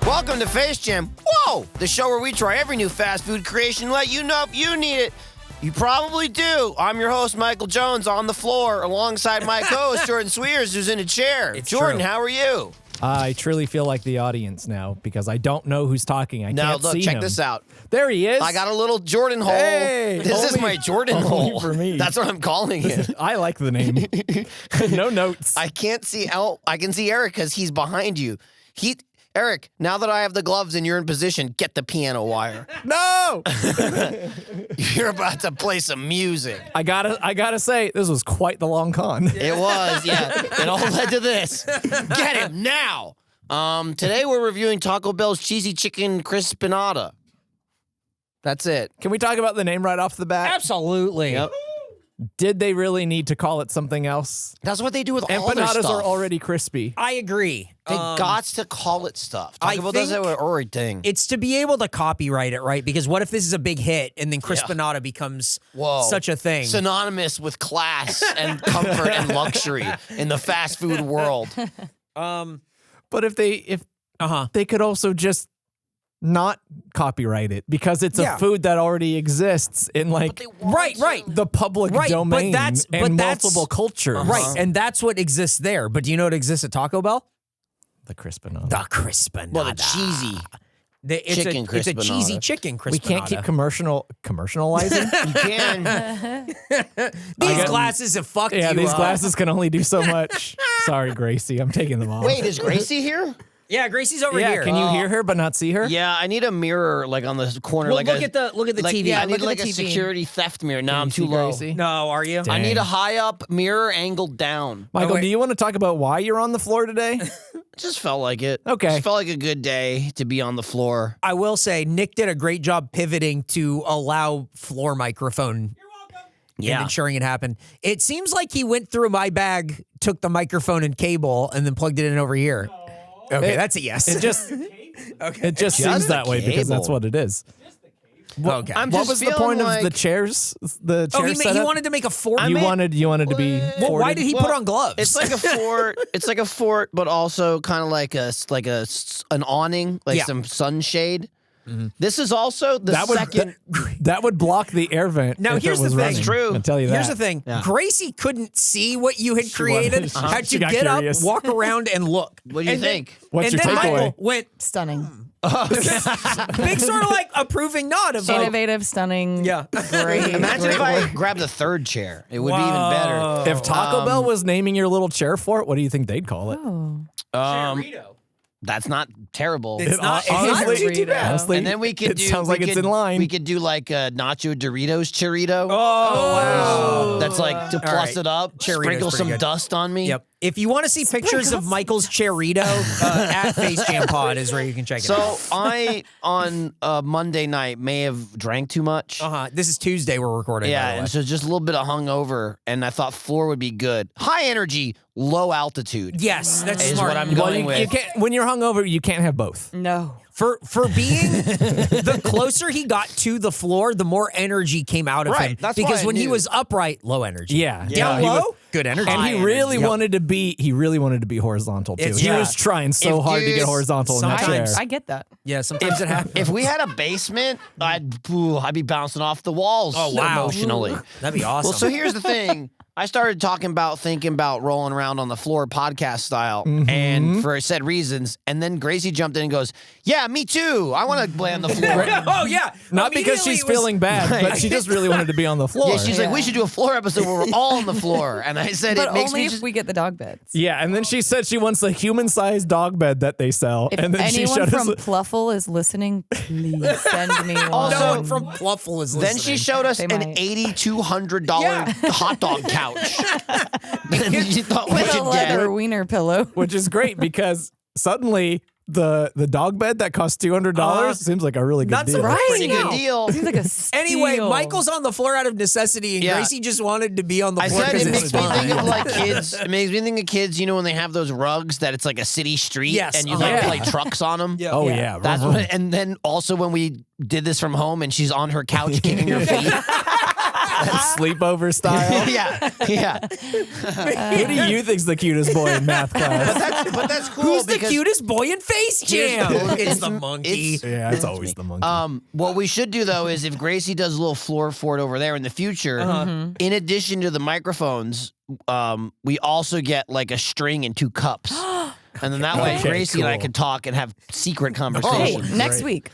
Welcome to Face Jam. Whoa! The show where we try every new fast food creation and let you know if you need it. You probably do. I'm your host, Michael Jones, on the floor, alongside my co-host, Jordan Cwierz, who's in a chair. Jordan, how are you? I truly feel like the audience now because I don't know who's talking. I can't see him. Check this out. There he is. I got a little Jordan hole. Hey, this is my Jordan hole. For me. That's what I'm calling it. I like the name. No notes. I can't see I can see Eric because he's behind you. Eric, now that I have the gloves and you're in position, get the piano wire. No! You're about to play some music. I gotta say, this was quite the long con. It was, yeah. It all led to this. Get him now. Today we're reviewing Taco Bell's cheesy chicken Crispanada. That's it. Can we talk about the name right off the bat? Absolutely. Yep. Did they really need to call it something else? That's what they do with all their Empanadas stuff. are already crispy. I agree. They got to call it stuff. Taco Bell does that with everything. It's to be able to copyright it, right? Because what if this is a big hit and then Crispanada becomes such a thing? Synonymous with class and comfort and luxury in the fast food world. But if they could also just not copyright it because it's a food that already exists in the public domain and multiple cultures. Right, and that's what exists there. But do you know what exists at Taco Bell? The Crispanada. The Crispanada. Well, the cheesy chicken It's a Crispanada. cheesy chicken Crispanada. We can't keep commercializing. You can. These glasses have fucked you Yeah, these up. glasses can only do so much. Sorry, Gracie. I'm taking them off. Wait, is Gracie here? Yeah, Gracie's over yeah, here. can you hear her but not see her? Yeah, I need a mirror like on the corner. Well, like look at the TV. Yeah, I Look need at like the a TV. security theft mirror. No, Can I'm you too see low. Gracie? No, are you? I need Dang. a high up mirror angled down. Michael, wait. do you want to talk about why you're on the floor today? Just felt like it. Okay. Just felt like a good day to be on the floor. I will say Nick did a great job pivoting to allow floor microphone. Yeah. And ensuring it happened. It seems like he went through my bag, took the microphone and cable, and then plugged it in over here. Okay, that's a yes. It just Just seems the that way because that's cable. what it is. Okay. I'm What just was the feeling point like, of the chairs? The chair he setup? wanted to make a fort. You wanted to be. Well, why forwarded? did he put on gloves? It's like a fort. It's like a fort, but also kind of like an awning, like some sunshade. This is also the second. That would block the air vent. Now, if here's it was the thing. running. That's true. I'll tell you that. Here's the thing. Yeah. Gracie couldn't see what you had created. wanted- Had she to got get curious. up, walk around, and look. What do you And then- think? What's and your then takeaway? Michael went Stunning. big sort of like approving nod of like, Innovative, stunning. Yeah. Great. Imagine if great I work. grabbed the third chair. It would be even better. If Taco Bell was naming your little chair fort, what do you think they'd call it? Oh. That's not terrible. It's not honestly, too bad. honestly, And then we could it do. sounds we like it's could- in line. We could do like a nacho Doritos churrito. Oh, wow. That's like to All plus right. it up. Churrito's Sprinkle pretty some good. dust on me. Yep. If you want to see pictures of Michael's Cherito, at Face Jam Pod is where you can check it out. So I on Monday night may have drank too much. This is Tuesday we're recording. Yeah, by the way. and so just a little bit of hungover, and I thought floor would be good. High energy, low altitude. Yes, that's Is smart. what I'm Well, going you with. can't, when you're hungover, you can't have both. No. For being the closer he got to the floor, the more energy came out of Right, him. that's Because why I when he knew. was upright, low energy. Yeah. Down he low, was- good energy. And he really wanted to be. He really wanted to be horizontal too. It's- He yeah. was trying so If hard to you- get horizontal in that chair. sometimes- I get that. Yeah, sometimes it happens. If we had a basement, I'd be bouncing off the walls emotionally. That'd be awesome. Well, so here's the thing. I started thinking about rolling around on the floor podcast style, and for said reasons. And then Gracie jumped in and goes, "Yeah, me too. I want to lay on the floor." oh, yeah. Not because she's feeling bad, but she just really wanted to be on the floor. Yeah, she's like, "We should do a floor episode where we're all on the floor." And I said, But "It makes only me if just." we get the dog beds. Yeah, and then she said she wants a human-sized dog bed that they sell. If and then she anyone showed from us. Pluffle is listening, please send me one. Also, No one from Pluffle is listening. Then she showed us They an might. $8,200 hot dog couch. And she thought we with a should leather get. wiener pillow. Which is great because suddenly the dog bed that costs $200 seems like a really good not deal. surprising. Pretty good No. deal. Seems like a steal. Anyway, Michael's on the floor out of necessity, and Yeah. Gracie just wanted to be on the I floor said because it it's makes me fun. think of like kids. It makes me think of kids, you know, when they have those rugs that it's like a city street Yes, and you uh-huh. like Yeah. play trucks on them. Yeah. Oh, Yeah. yeah. That's what, and then also when we did this from home and she's on her couch kicking her feet. Sleepover style. yeah. Who do you think's the cutest boy in math class? But that's cool. Who's the because cutest boy in Face Jam? Here's- It's the monkey. Yeah, it's always the monkey. What we should do though is if Gracie does a little floor fort over there in the future, in addition to the microphones, we also get like a string and 2 cups. And then that way Okay, Gracie and I cool. can talk and have secret Hey, conversations. next Right. week.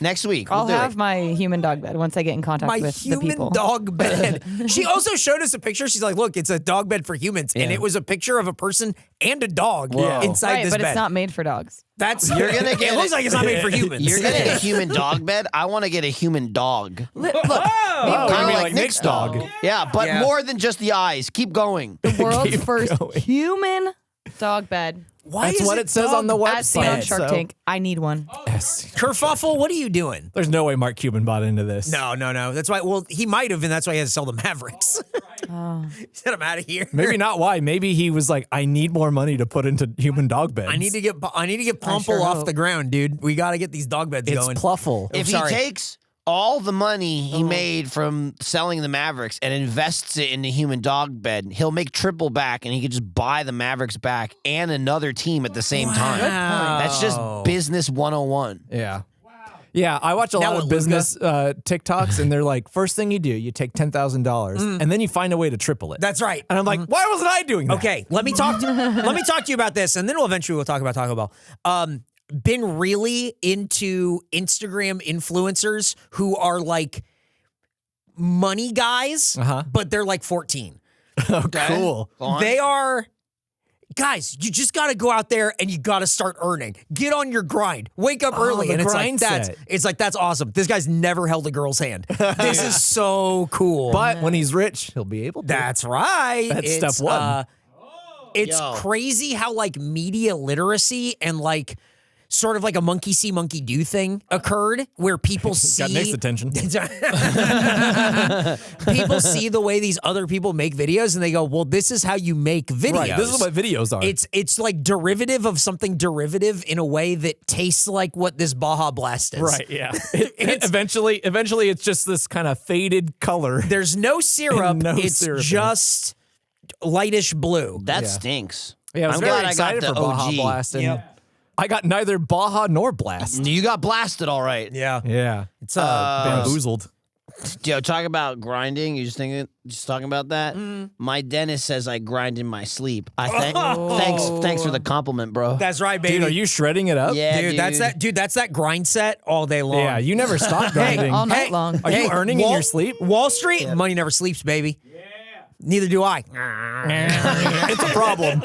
Next week. I'll we'll do have it. my human dog bed once I get in contact My with the human people. dog bed. She also showed us a picture. She's like, look, it's a dog bed for humans. And Yeah. it was a picture of a person and a dog Whoa. inside Right, this but bed. it's not made for dogs. That's You're gonna get it looks it. like it's not made for humans. You're getting a human dog bed. I want to get a human dog. Look, Oh, Kinda you mean like like Nick's dog? Yeah, but Yeah. more than just the eyes. Keep going. the world's Keep first going. human dog bed. Why That's is what it says on the dog- As seen on website. Shark so- Tank. I need one. Yes. Kerfuffle, what are you doing? There's no way Mark Cuban bought into this. No. That's why. Well, he might have, and that's why he had to sell the Mavericks. He said, "I'm out of here." Maybe not why. Maybe he was like, I need more money to put into human dog beds. I need to get Pumple sure off hope. the ground, dude. We got to get these dog beds It's going. Pluffle. If sorry. he takes all the money he made from selling the Mavericks and invests it in the human dog bed, he'll make triple back and he could just buy the Mavericks back and another team at the same time. That's just business 101. Yeah. Yeah, I watch a Now lot of what, business TikToks, and they're like, first thing you do, you take $10,000, and then you find a way to triple it. That's right. And I'm like, why wasn't I doing that? Okay, let me talk to you about this, and then we'll talk about Taco Bell. Been really into Instagram influencers who are like money guys, but they're like 14. Oh, cool. Go on. They are guys. You just got to go out there and you got to start earning. Get on your grind. Wake up early, the and grind set. it's like that's awesome. This guy's never held a girl's hand. This is so cool. But when he's rich, he'll be able to. That's right. That's It's, step one. It's Yo. crazy how like media literacy and like sort of like a monkey see, monkey do thing occurred where people see Got Nick's attention. people see the way these other people make videos and they go, well, this is how you make videos. Right, this is what videos are. It's like derivative of something derivative in a way that tastes like what this Baja Blast is. right, yeah. Eventually, it's just this kind of faded color. There's no syrup. No it's syrup in it. just lightish blue. That Yeah. stinks. Yeah, I was I'm very glad I got excited the for Baja OG. Blast. And Yep. I got neither Baja nor Blast. You got blasted all right. Yeah. Yeah. It's Bamboozled. Yo, talk about grinding. You just talking about that? My dentist says I grind in my sleep. Thanks for the compliment, bro. That's right, baby. Dude, are you shredding it up? Yeah, Dude, that's that grind set all day long. Yeah, you never stop grinding. all night long. Are you earning in your sleep? Wall Street, money never sleeps, baby. Yeah. Neither do I. It's a problem.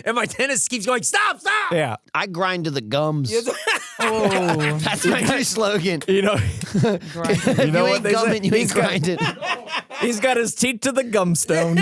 and my dentist keeps going, stop. Yeah. I grind to the gums. Oh, That's my new slogan. You know, grind. you know You what ain't they gumming, say? you ain't grinding. He's got his teeth to the gumstone.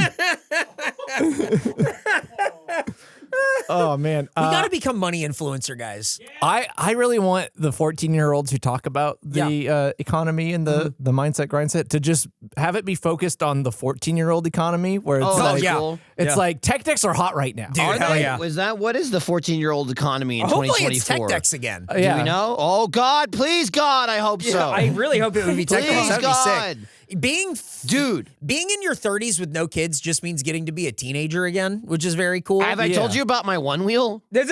Oh man, We got to become money influencer guys. I really want the 14-year-olds who talk about the economy and the mindset grind set to just have it be focused on the 14-year-old economy, where it's like yeah. cool. it's like tech decks are hot right now. Dude, Are hell they? yeah. What is the 14-year-old economy in Hopefully 2024? it's tech decks again. Do we know? Oh God, please God, I hope so. I really hope it would be tech decks. Please, That'd be God. sick. Being Dude, in your 30s with no kids just means getting to be a teenager again, which is very cool. have I told you about my one wheel? And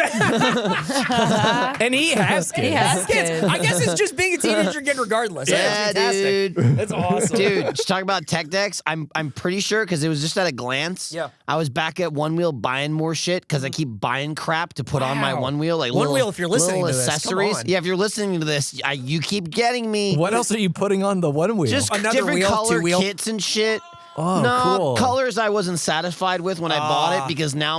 he has kids. He has kids. kids. I guess it's just being a teenager again, regardless. Yeah, That's fantastic. dude. That's awesome. Dude, just talking about tech decks. I'm pretty sure because it was just at a glance. Yeah. I was back at One Wheel buying more shit because I keep buying crap to put on my Wow. One Wheel, like One little, Wheel, if you're listening little to this, come accessories. on. Yeah, if you're listening to this, you keep getting me. What else are you putting on the one wheel? Just Another different wheel, color two-wheel? kits and shit. Oh, no, cool. colors I wasn't satisfied with when I bought it because now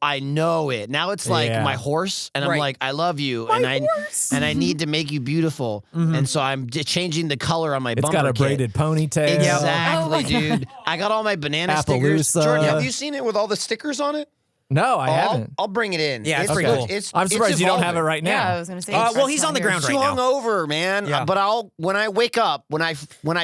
I know it. Now it's like Yeah. my horse, and I'm Right. like, I love you, and I need to make you beautiful, and so I'm changing the color on my it's bumper got a kit. braided ponytail. Exactly, dude. I got all my banana stickers. Appaloosa. Jordan, have you seen it with all the stickers on it? No, I haven't. I'll bring it in. Yeah, it's it's pretty good. cool. I'm surprised you don't have it right Yeah, I now. was gonna say. Well, he's on the ground Too right now. hungover, man. Yeah. But when I wake up, when I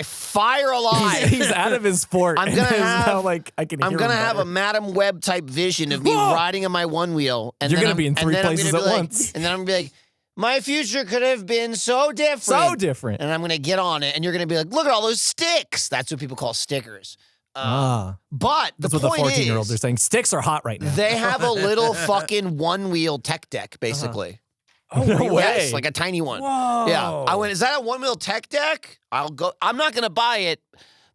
fire alive, He's out of his fort. I'm and gonna is have- now, like I can. I'm hear gonna him have a better. Madam Web type vision of me riding on my one wheel, and You're then gonna be in and three then I'm places gonna at be like- once. And then I'm gonna be like, My future could have been so different. So different. And I'm going to get on it, and you're going to be like, look at all those sticks. That's what people call stickers. But the That's what the point 14-year-olds are is, saying. Sticks are hot right now. they have a little fucking one-wheel tech deck, basically. Oh, no way. Yes, like a tiny one. Whoa. Yeah. I went, is that a one-wheel tech deck? I'm not going to buy it,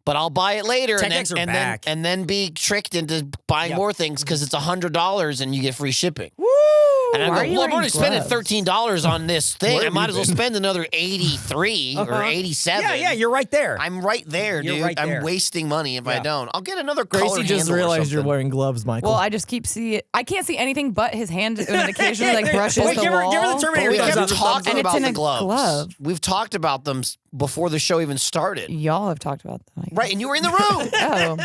but I'll buy it later Tech decks are back. and then be tricked into buying more things because it's $100 and you get free shipping. Woo! And I Why go, are you well, I'm already wearing spending gloves? $13 on this thing. Where I have might you as well been? spend another 83 or 87. Yeah, you're right there. I'm right there, You're dude. right there. I'm wasting money if I Yeah. don't. I'll get another color Gracie just handle or realized you're something. wearing gloves, Michael. Well, I just keep I can't see anything but his hand, and it occasionally like brushes Wait, the give her wall. the Terminator We thumbs haven't up. talked And it's about in the a gloves. glove. We've talked about them before the show even started. Y'all have talked about that. Right, and you were in the room. Oh,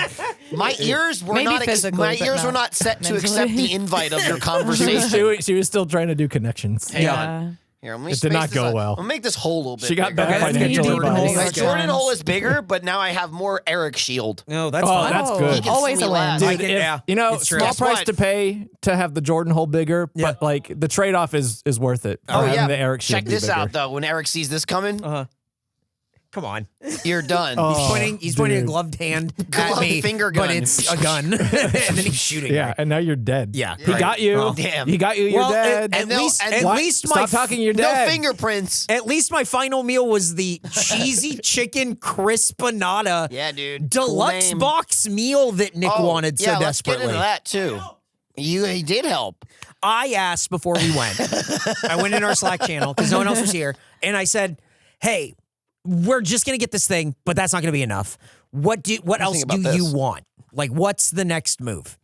My ears were Maybe not physically, my but ears were not not set to mentally. accept the invite of your she, conversation. she was still trying to do connections. Hang yeah. on. Here, let me It did space not this go out. well. I'll make this hole a little bit She got bigger. better Okay, financial deep advice. holes. My Yes. Jordan hole is bigger, but now I have more Eric shield. No, that's Oh, fine. that's Oh, good. He can always see a me win. last. Dude, Like it- if, yeah, you know, it's true. small Guess price what? to pay to have the Jordan hole bigger, Yeah. but like the trade-off is worth it. Oh for having yeah, the Eric shield check be this bigger. out though. When Eric sees this coming, Come on. you're done. Oh. He's pointing a dude. gloved hand at Gloved me, finger but gun. it's a gun, and then he's shooting. Yeah, me. and now you're dead. Yeah, he right. got you. Well, damn. He got you. You're Well, dead. at they'll- least, and at What? least Stop my talking. You're No dead. fingerprints. At least my final meal was the cheesy chicken crispanada Yeah, dude. deluxe Cool name. box meal that Nick Oh, wanted so yeah, let's desperately. get into that too. He did help. I asked before we went. I went in our Slack channel because no one else was here, and I said, "Hey, we're just gonna get this thing, but that's not gonna be enough. What else think do about you this? want? Like, what's the next move?"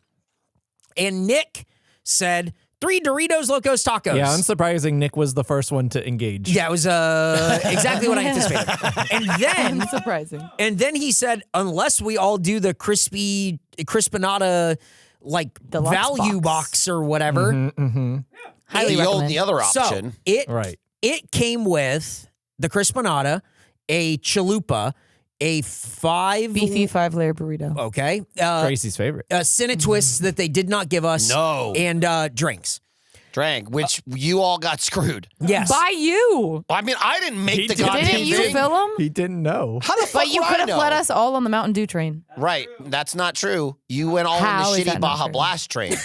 And Nick said, 3 Doritos Locos Tacos. Yeah, unsurprising. Nick was the first one to engage. Yeah, it was exactly what I anticipated. Unsurprising. And then he said, unless we all do the Crispanada like Deluxe value box or whatever. Highly recommend. The other option. So it Right. it came with the Crispanada, a chalupa, a 5 Beefy 5-layer burrito. okay, Gracie's favorite. a Senate twist that they did not give us. No. And drinks. Drank, which you all got screwed. Yes. By you. I mean, I didn't make He the did. goddamn Didn't you thing. fill them? He didn't know. How the fuck But you would could I have know? let us all on the Mountain Dew train. Right, that's not true. You went all How on is the shitty that not Baja true? Blast train.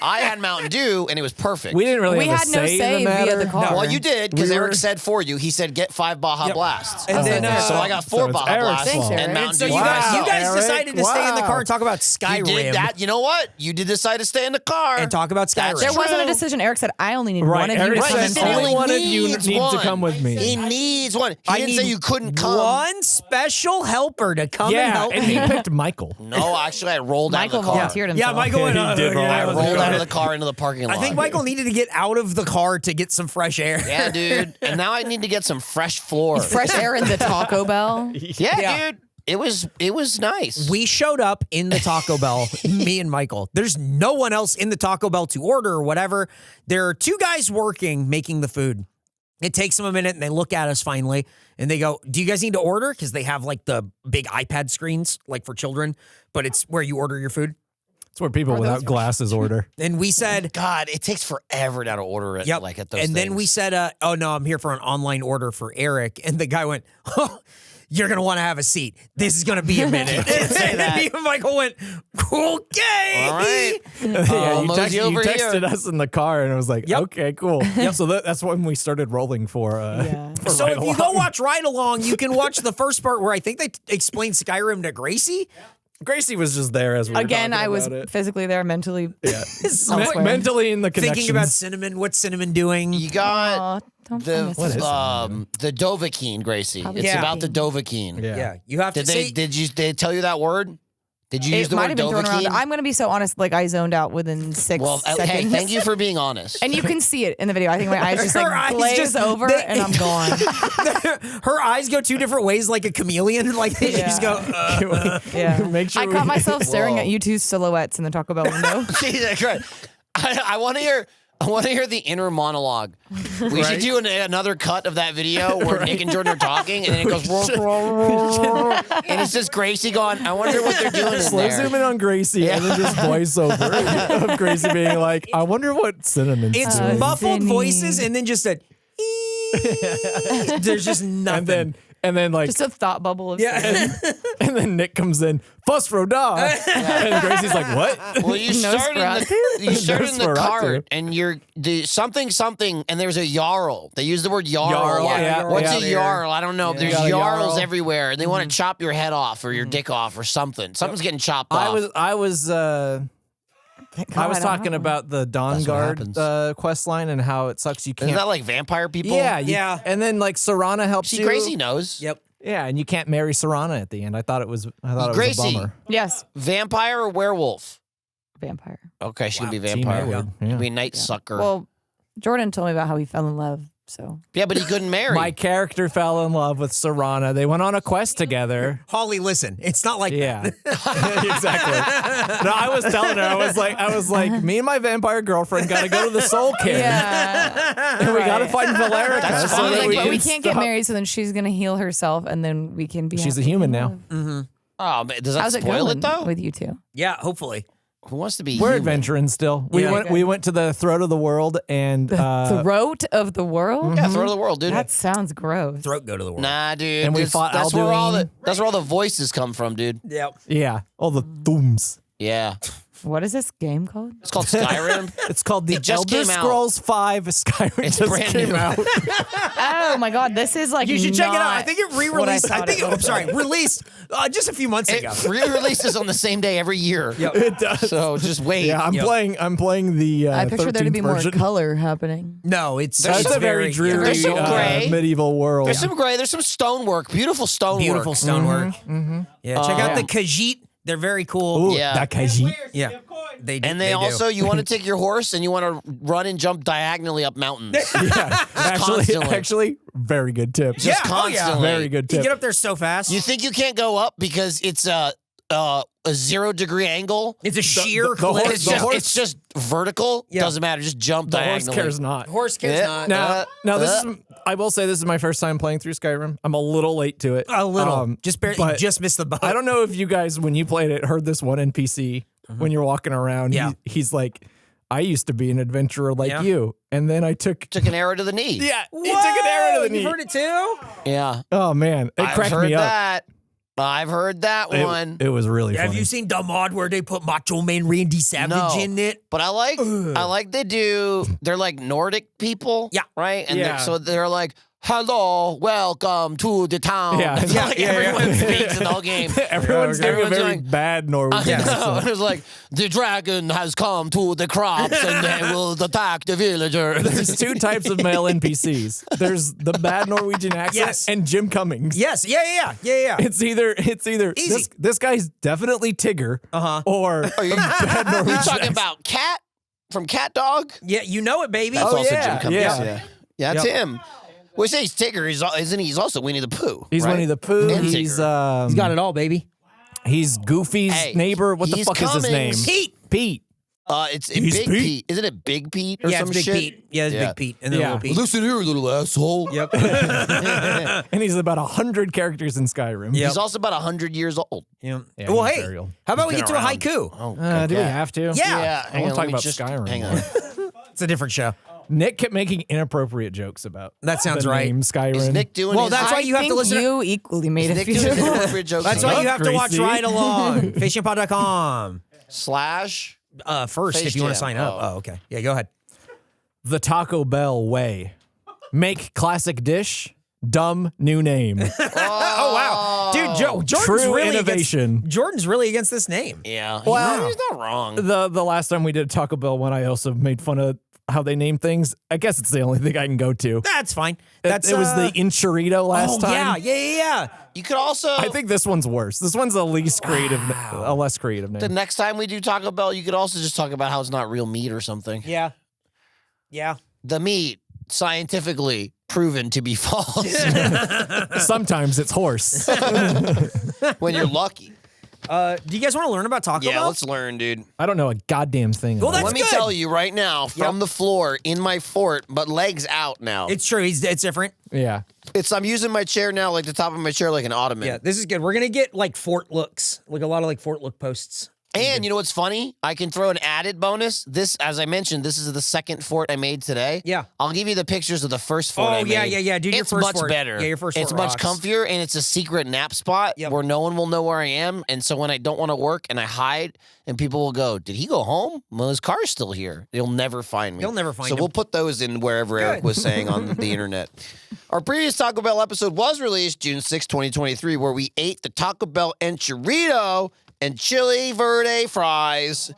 I had Mountain Dew, and it was perfect. We didn't really We have had a no say say in the via matter. the car. Well, you did, because We Eric were- said for you. He said, get 5 Baja Yep. Blasts. And then, so I got 4 so it's Baja Eric's Blasts fault. and Thanks, Mountain Eric. So Dew. you Wow, guys Eric, decided to stay in the wow. car and talk about Skyrim. You did that. You know what? You did decide to stay in the car. And talk about Skyrim. That's There wasn't a true. decision. Eric said, I only need Right, one of you Eric to Right, come he said and said he only follow. one of you needs need to one. come with me. He needs one. He I didn't say need you couldn't come. One special helper to come and Yeah, help and me. he picked Michael. No, actually, I rolled out Michael of the car. volunteered himself. Yeah, Michael went. He did roll I out of the rolled car. out of the car into the parking lot. I think Michael needed to get out of the car to get some fresh air. Yeah, dude. And now I need to get some fresh floor. Fresh air in the Taco Bell. Yeah, dude. It was nice. We showed up in the Taco Bell, me and Michael. There's no one else in the Taco Bell to order or whatever. There are 2 guys working, making the food. It takes them a minute, and they look at us finally, and they go, do you guys need to order? Because they have like the big iPad screens, like for children, but it's where you order your food. It's where people without glasses order. And we said, God, it takes forever now to order it. yep. Like at those and then we things. said, oh no, I'm here for an online order for Eric. And the guy went, oh, you're going to want to have a seat. This is going to be a minute. say that. And me and Michael went, okay. All right. Yeah, you, mosey you over texted here. us in the car, and it was like, Yep. okay, cool. So that's when we started rolling for. Yeah. for So Ride if you go Along. watch Ride Along, you can watch the first part where I think they explained Skyrim to Gracie. Gracie was just there as we were Again, talking I was about it. physically there, mentally. Yeah. Somewhere. Mentally in the connections. Thinking about Cinnamon, what's Cinnamon doing? You got Aw, don't I miss it. the Dovahkiin, Gracie. It's Yeah. about the Dovahkiin. Yeah. Yeah, you have to Did say. they tell you that word? Did you use It the might word have been thrown around. Dovahkiin? I'm going to be so honest. Like, I zoned out within 6 Well, seconds. hey, thank you for being honest. And you can see it in the video. I think my eyes just Her like eyes glaze just- over they- and I'm gone. Her eyes go 2 different ways, like a chameleon. Like they just go. Yeah. Make sure I caught we- myself staring Whoa. at you two silhouettes in the Taco Bell window. Jesus Christ. I want to hear. I want to hear the inner monologue. We should do another cut of that video where Nick and Jordan are talking, and then it goes, and it's just Gracie going, I wonder what they're doing in Slow there. zoom in on Gracie and then just voiceover of Gracie being like, I wonder what Cinnamon's It's doing. muffled Cinny. voices and then just a. There's just nothing. And then like Just a thought bubble of and then Nick comes in, Fosfro da. And Gracie's like, what? Well, you start in the cart, and you're something, and there's a Jarl. They use the word Jarl. What's a Jarl? I don't know. There's Jarls everywhere, and they want to chop your head off or your dick off or something. Something's getting chopped off. I was talking about the Dawn Guard quest line and how it sucks you can't. Isn't that like vampire people? Yeah. And then like Serana helps you. Gracie knows. Yep. Yeah, and you can't marry Serana at the end. I thought it was a bummer. Yes. Vampire or werewolf? Vampire. Okay, she could be vampire. Yeah. Could be a night sucker. Well, Jordan told me about how he fell in love, so. Yeah, but he couldn't marry. My character fell in love with Serana. They went on a quest together. Holly, listen, it's not like that. Exactly. No, I was telling her, I was like, me and my vampire girlfriend got to go to the Soul King. Yeah. And we got to find Valerica. That's so fine. But we can't get married, so then she's going to heal herself, and then we can be She's a happy human and now. love. Oh, man, does that How's it spoil going it though? with you two? Yeah, hopefully. Who wants to be We're human? adventuring still. We went to the throat of the world and Throat of the world? Yeah, throat of the world, dude. That sounds gross. Throat go to the world. Nah, dude. And we fought that's where Alduin. that's where all the voices come from, dude. Yep. yeah, all the dooms. Yeah. What is this game called? It's called Skyrim. It's called the just Elder came out. Scrolls V Skyrim. It's just brand came new. out. Oh my god, this is like You should check it out. I not think it what re-released. thought it was. Released just a few months ago. It re-releases on the same day every year. It does. So just wait. Yeah, I'm playing the. I picture there to 13th be more version. color happening. No, it's That's a very dreary There's some gray. medieval world. There's some gray. There's some stonework. Beautiful stonework. beautiful stonework. Yeah, check out the Khajiit. They're very cool. Ooh, Yeah. that Khajiit. Yeah. They do. And they do. also, you want to take your horse and you want to run and jump diagonally up mountains. Yeah, constantly. actually, very good tip. Yeah, constantly. Very good You tip. get up there so fast. You think you can't go up because it's a 0-degree angle? it's a sheer the cliff. horse- It's just vertical. Yeah. Doesn't matter. Just jump The horse diagonally. cares not. Horse cares Yeah. not. Now this is. I will say this is my first time playing through Skyrim. I'm a little late to it. A little. Just barely. but Just missed the boat. I don't know if you guys, when you played it, heard this one NPC when you're walking around. Yeah. He's like, I used to be an adventurer like Yeah. you, and then I took. Took an arrow to the knee. Yeah, he took an arrow to the knee. You heard it too? Yeah. Oh man, it I've cracked heard me up. that. I've heard that one. It was really funny. Have you seen the mod where they put Macho Man Randy Savage No. in it? But I like they're like Nordic people. Yeah. Right? And Yeah. so they're like, hello, welcome to the town. Yeah. It's Yeah, like yeah, everyone yeah. speaks in the whole game. Everyone's doing a Everyone's very doing- bad Norwegian. I know. accent. It's like, the dragon has come to the crops and they will attack the villagers. There's two types of male NPCs. There's the bad Norwegian accent Yes. and Jim Cummings. Yes. Yeah. It's either Easy. this guy's definitely Tigger or Are you, bad you Norwegian talking accent. about Cat from Cat Dog? Yeah, you know it, baby. That's also yeah, Jim Cummings. yeah. Yeah, that's him. We say he's Tigger, isn't he? He's also Winnie the Pooh. He's right? Winnie the Pooh. And He's Tigger. He's got it all, baby. He's Goofy's Hey, neighbor. What the he's fuck is his name? Cummings. Pete. Pete. It's He's Big Pete. Pete. Isn't it Big Pete or Yeah, some it's Big shit? Pete. Yeah, it's Big Pete. And then Yeah. Little Pete. Listen here, little asshole. Yep. And he's about 100 characters in Skyrim. Yep. He's also about 100 years old. Yeah. Yeah, well, he's hey, very old. how about we He's get to been a around. haiku? Oh, Do we have to? Yeah. I want to talk about Skyrim. Hang more. on. It's a different show. Nick kept making inappropriate jokes about That sounds the right. name Skyrim. Is Nick doing Well, his, that's why you have to listen to- You equally made is a Nick few. doing his inappropriate jokes? That's why you have to watch Gracie. Ride Along. FaceJampod.com. Slash. First, Face if you want to Jam. sign up. Oh. Oh, okay. Yeah, go ahead. The Taco Bell way. Make classic dish, dumb new name. Oh, wow. Dude, Jordan's True really innovation. Jordan's really against this name. Yeah. Well, he's not wrong. The last time we did a Taco Bell one, I also made fun of how they name things. I guess it's the only thing I can go to. That's fine. It That's was the Enchilada last time. Yeah. You could also. I think this one's worse. This one's a least creative, a less creative name. the next time we do Taco Bell, you could also just talk about how it's not real meat or something. Yeah. Yeah. The meat, scientifically proven to be false Sometimes it's horse. when you're lucky. Do you guys want to learn about Taco Yeah, Bell? let's learn, dude. I don't know a goddamn thing. Well, about that's Let me good. tell you right now, from the floor in my fort, but legs out now. It's true. It's different. it. Yeah. I'm using my chair now, like the top of my chair, like an ottoman. Yeah, this is good. We're gonna get like fort looks, like a lot of like fort look posts. And you know what's funny? I can throw an added bonus. This, as I mentioned, this is the second fort I made today. Yeah. I'll give you the pictures of the first fort I made. yeah. Dude, it's much better. Yeah, your first It's fort much rocks. comfier, and it's a secret nap spot where no one will know where I am. And so when I don't want to work and I hide, and people will go, did he go home? Well, his car's still here. They'll never find me. They'll never find So him. we'll put those in wherever Eric was saying on the internet. Our previous Taco Bell episode was released June 6, 2023, where we ate the Taco Bell Enchilada and Chili Verde fries.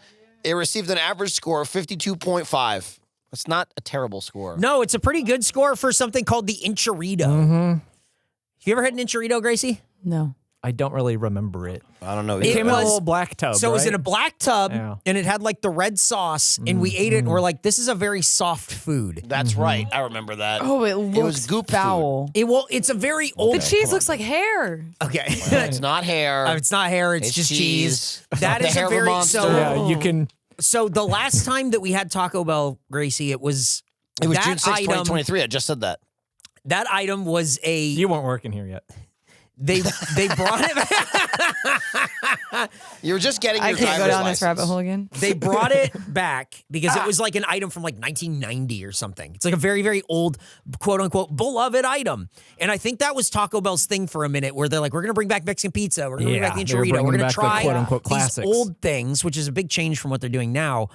It received an average score of 52.5. That's not a terrible score. No, it's a pretty good score for something called the enchilada. You ever had an enchilada, Gracie? No. I don't really remember it. I don't know. It came in a was- little black tub, So it was in a black tub, Yeah. and it had like the red sauce, and we ate it, and we're like, this is a very soft food. That's right. I remember that. Oh, it looks was goop food. foul. It's a very old. The cheese looks like hair. Okay. It's not hair. It's not hair, it's It's just cheese. That The is hair a of a very monster. so. Yeah, you can. So the last time that we had Taco Bell, Gracie, it was It was that June 6, item. 2023. I just said that. That item was a You weren't working here yet. they brought it. You were just getting your I can't go driver's down this license. rabbit hole again. They brought it back because it was like an item from like 1990 or something. It's like a very, very old, quote unquote, beloved item. And I think that was Taco Bell's thing for a minute where they're like, we're going to bring back Mexican pizza. We're going to bring back the they were enchilada. We're bringing going to back the try quote-unquote these classics. old things, which is a big change from what they're doing now.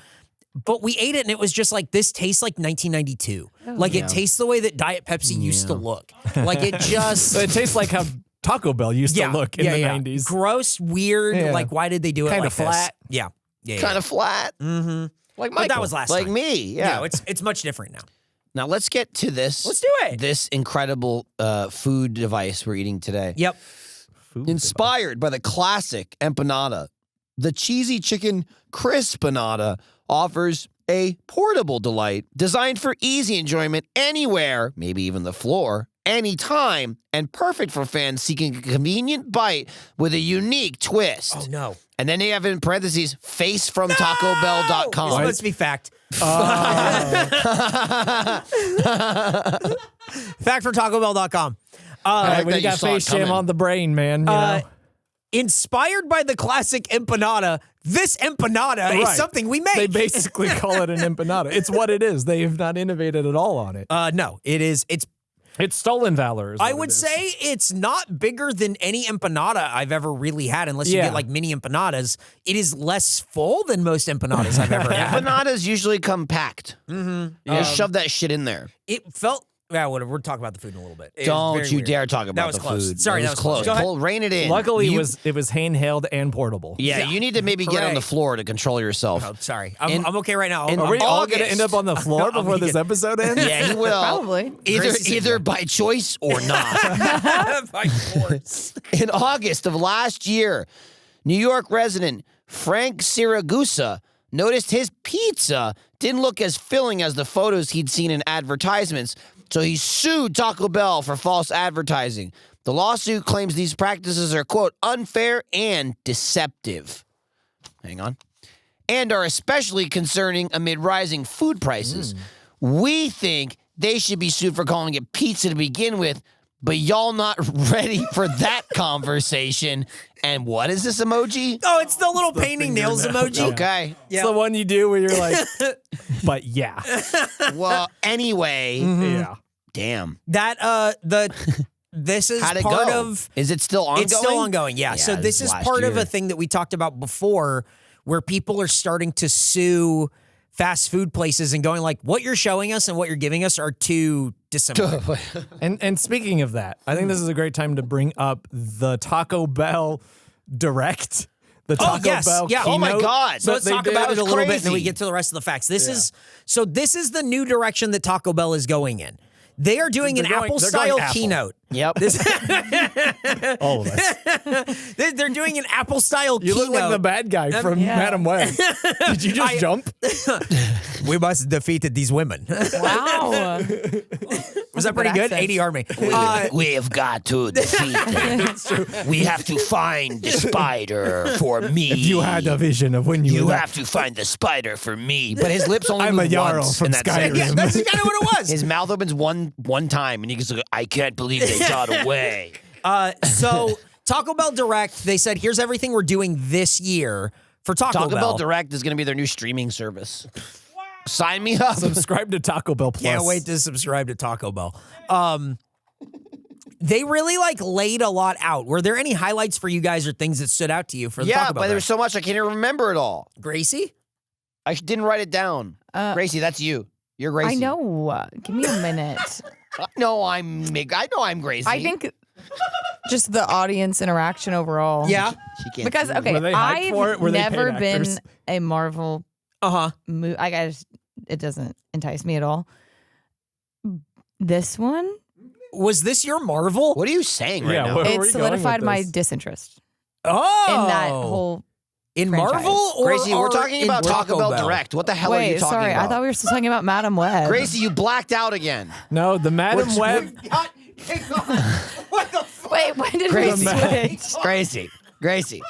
But we ate it and it was just like, this tastes like 1992. Like it tastes the way that Diet Pepsi used to look. Like it just... It tastes like how Taco Bell used to look in the 90s. Gross, weird. Yeah. Like, why did they do it Kinda like this? flat. Yeah. Kind of flat. Like But that was last Like time. me. Yeah. No, it's much different now. Now let's get to this. Let's do it. This incredible food device we're eating today. Yep. Inspired by the classic empanada, the cheesy chicken Crispanada offers a portable delight designed for easy enjoyment anywhere, maybe even the floor, anytime, and perfect for fans seeking a convenient bite with a unique twist. Oh, no. And then they have in parentheses, face from TacoBell.com. This must be fact. Fact from TacoBell.com. like when that you you got saw it face jam coming. on the brain, man. You know? Inspired by the classic empanada, this empanada is Right. something we make. They basically call it an empanada. It's what it is. They have not innovated at all on it. No, it is. It's. It's stolen valor. is I what would it is. say it's not bigger than any empanada I've ever really had, unless you Yeah. get like mini empanadas. It is less full than most empanadas I've ever had. Empanadas usually come packed. Just shove that shit in there. It felt. Yeah, whatever. We're talking about the food in a little bit. It was Don't very you weird. dare talk about was the close. food. Sorry, that that was was close. close. Go ahead. Pull, rein it in. Luckily, You- it was handheld and portable. Yeah, you need to maybe get on the Hooray. floor to control yourself. Oh, sorry. In- I'm okay right now. in- Are we all August. going to end up on the floor I'm before this gonna- episode ends? Yeah, he will. Probably. Either by choice or not. By force. In August of last year, New York resident Frank Siragusa noticed his pizza didn't look as filling as the photos he'd seen in advertisements, so he sued Taco Bell for false advertising. The lawsuit claims these practices are, quote, unfair and deceptive. Hang on. And are especially concerning amid rising food prices. We think they should be sued for calling it pizza to begin with, but y'all not ready for that conversation. And what is this emoji? Oh, it's the little painting nails emoji. Okay. It's the one you do where you're like, but yeah. Well, anyway, Yeah. damn. That this is How'd it part go? of Is it still ongoing? It's still ongoing, yeah. So this this is is last part of year. a thing that we talked about before where people are starting to sue fast food places and going like, what you're showing us and what you're giving us are too dissimilar. And speaking of that, I think this is a great time to bring up the Taco Bell Direct. The Taco Bell yeah. Oh my keynote God. So that let's they talk did. about it a little bit and then crazy. we get to the rest of the facts. This is the new direction that Taco Bell is going in. They are doing an They're going Apple-style Apple. keynote. Yep. All of us. They're doing an Apple-style You keynote. look like the bad guy from Yeah. Madam Web. Did you just jump? We must defeat these women. Wow. Was that pretty good? accent. ADR me. We have got to defeat them. We have to find the spider for me. You had a vision of when you You were have to find the spider for me. But his lips only I'm a move Jarl once, from and that's it. Skyrim. Yeah, that's kind of what it was. His mouth opens one time, and he goes, I can't believe they got away. So Taco Bell Direct, they said, here's everything we're doing this year for for Taco Bell Direct is going to be their new streaming service. Sign me up. Subscribe to Taco Bell Plus. Can't wait to subscribe to Taco Bell. They really laid a lot out. Were there any highlights for you guys or things that stood out to you for the Taco Bell? Yeah, but there's so much I can't even remember it all. Gracie? I didn't write it down. Gracie, that's you. You're Gracie. I know. Give me a minute. No, I'm Gracie. I think just the audience interaction overall. Yeah. She can't. Because, see me. okay, Were they hyped for it? I've Were they never paid been actors? a Marvel movie. It doesn't entice me at all. This one? Was this your Marvel? What are you saying right now? Where were It you going solidified with my this? disinterest Oh. in that whole in franchise. Marvel or Gracie, we're or talking in about Taco Bell Direct. What the hell are you Wait, talking sorry. about? I thought we were still talking about Madam Web. Gracie, you blacked out again. No, the Madam Web. What the fuck? Wait, when did Gracie. we switch? Gracie.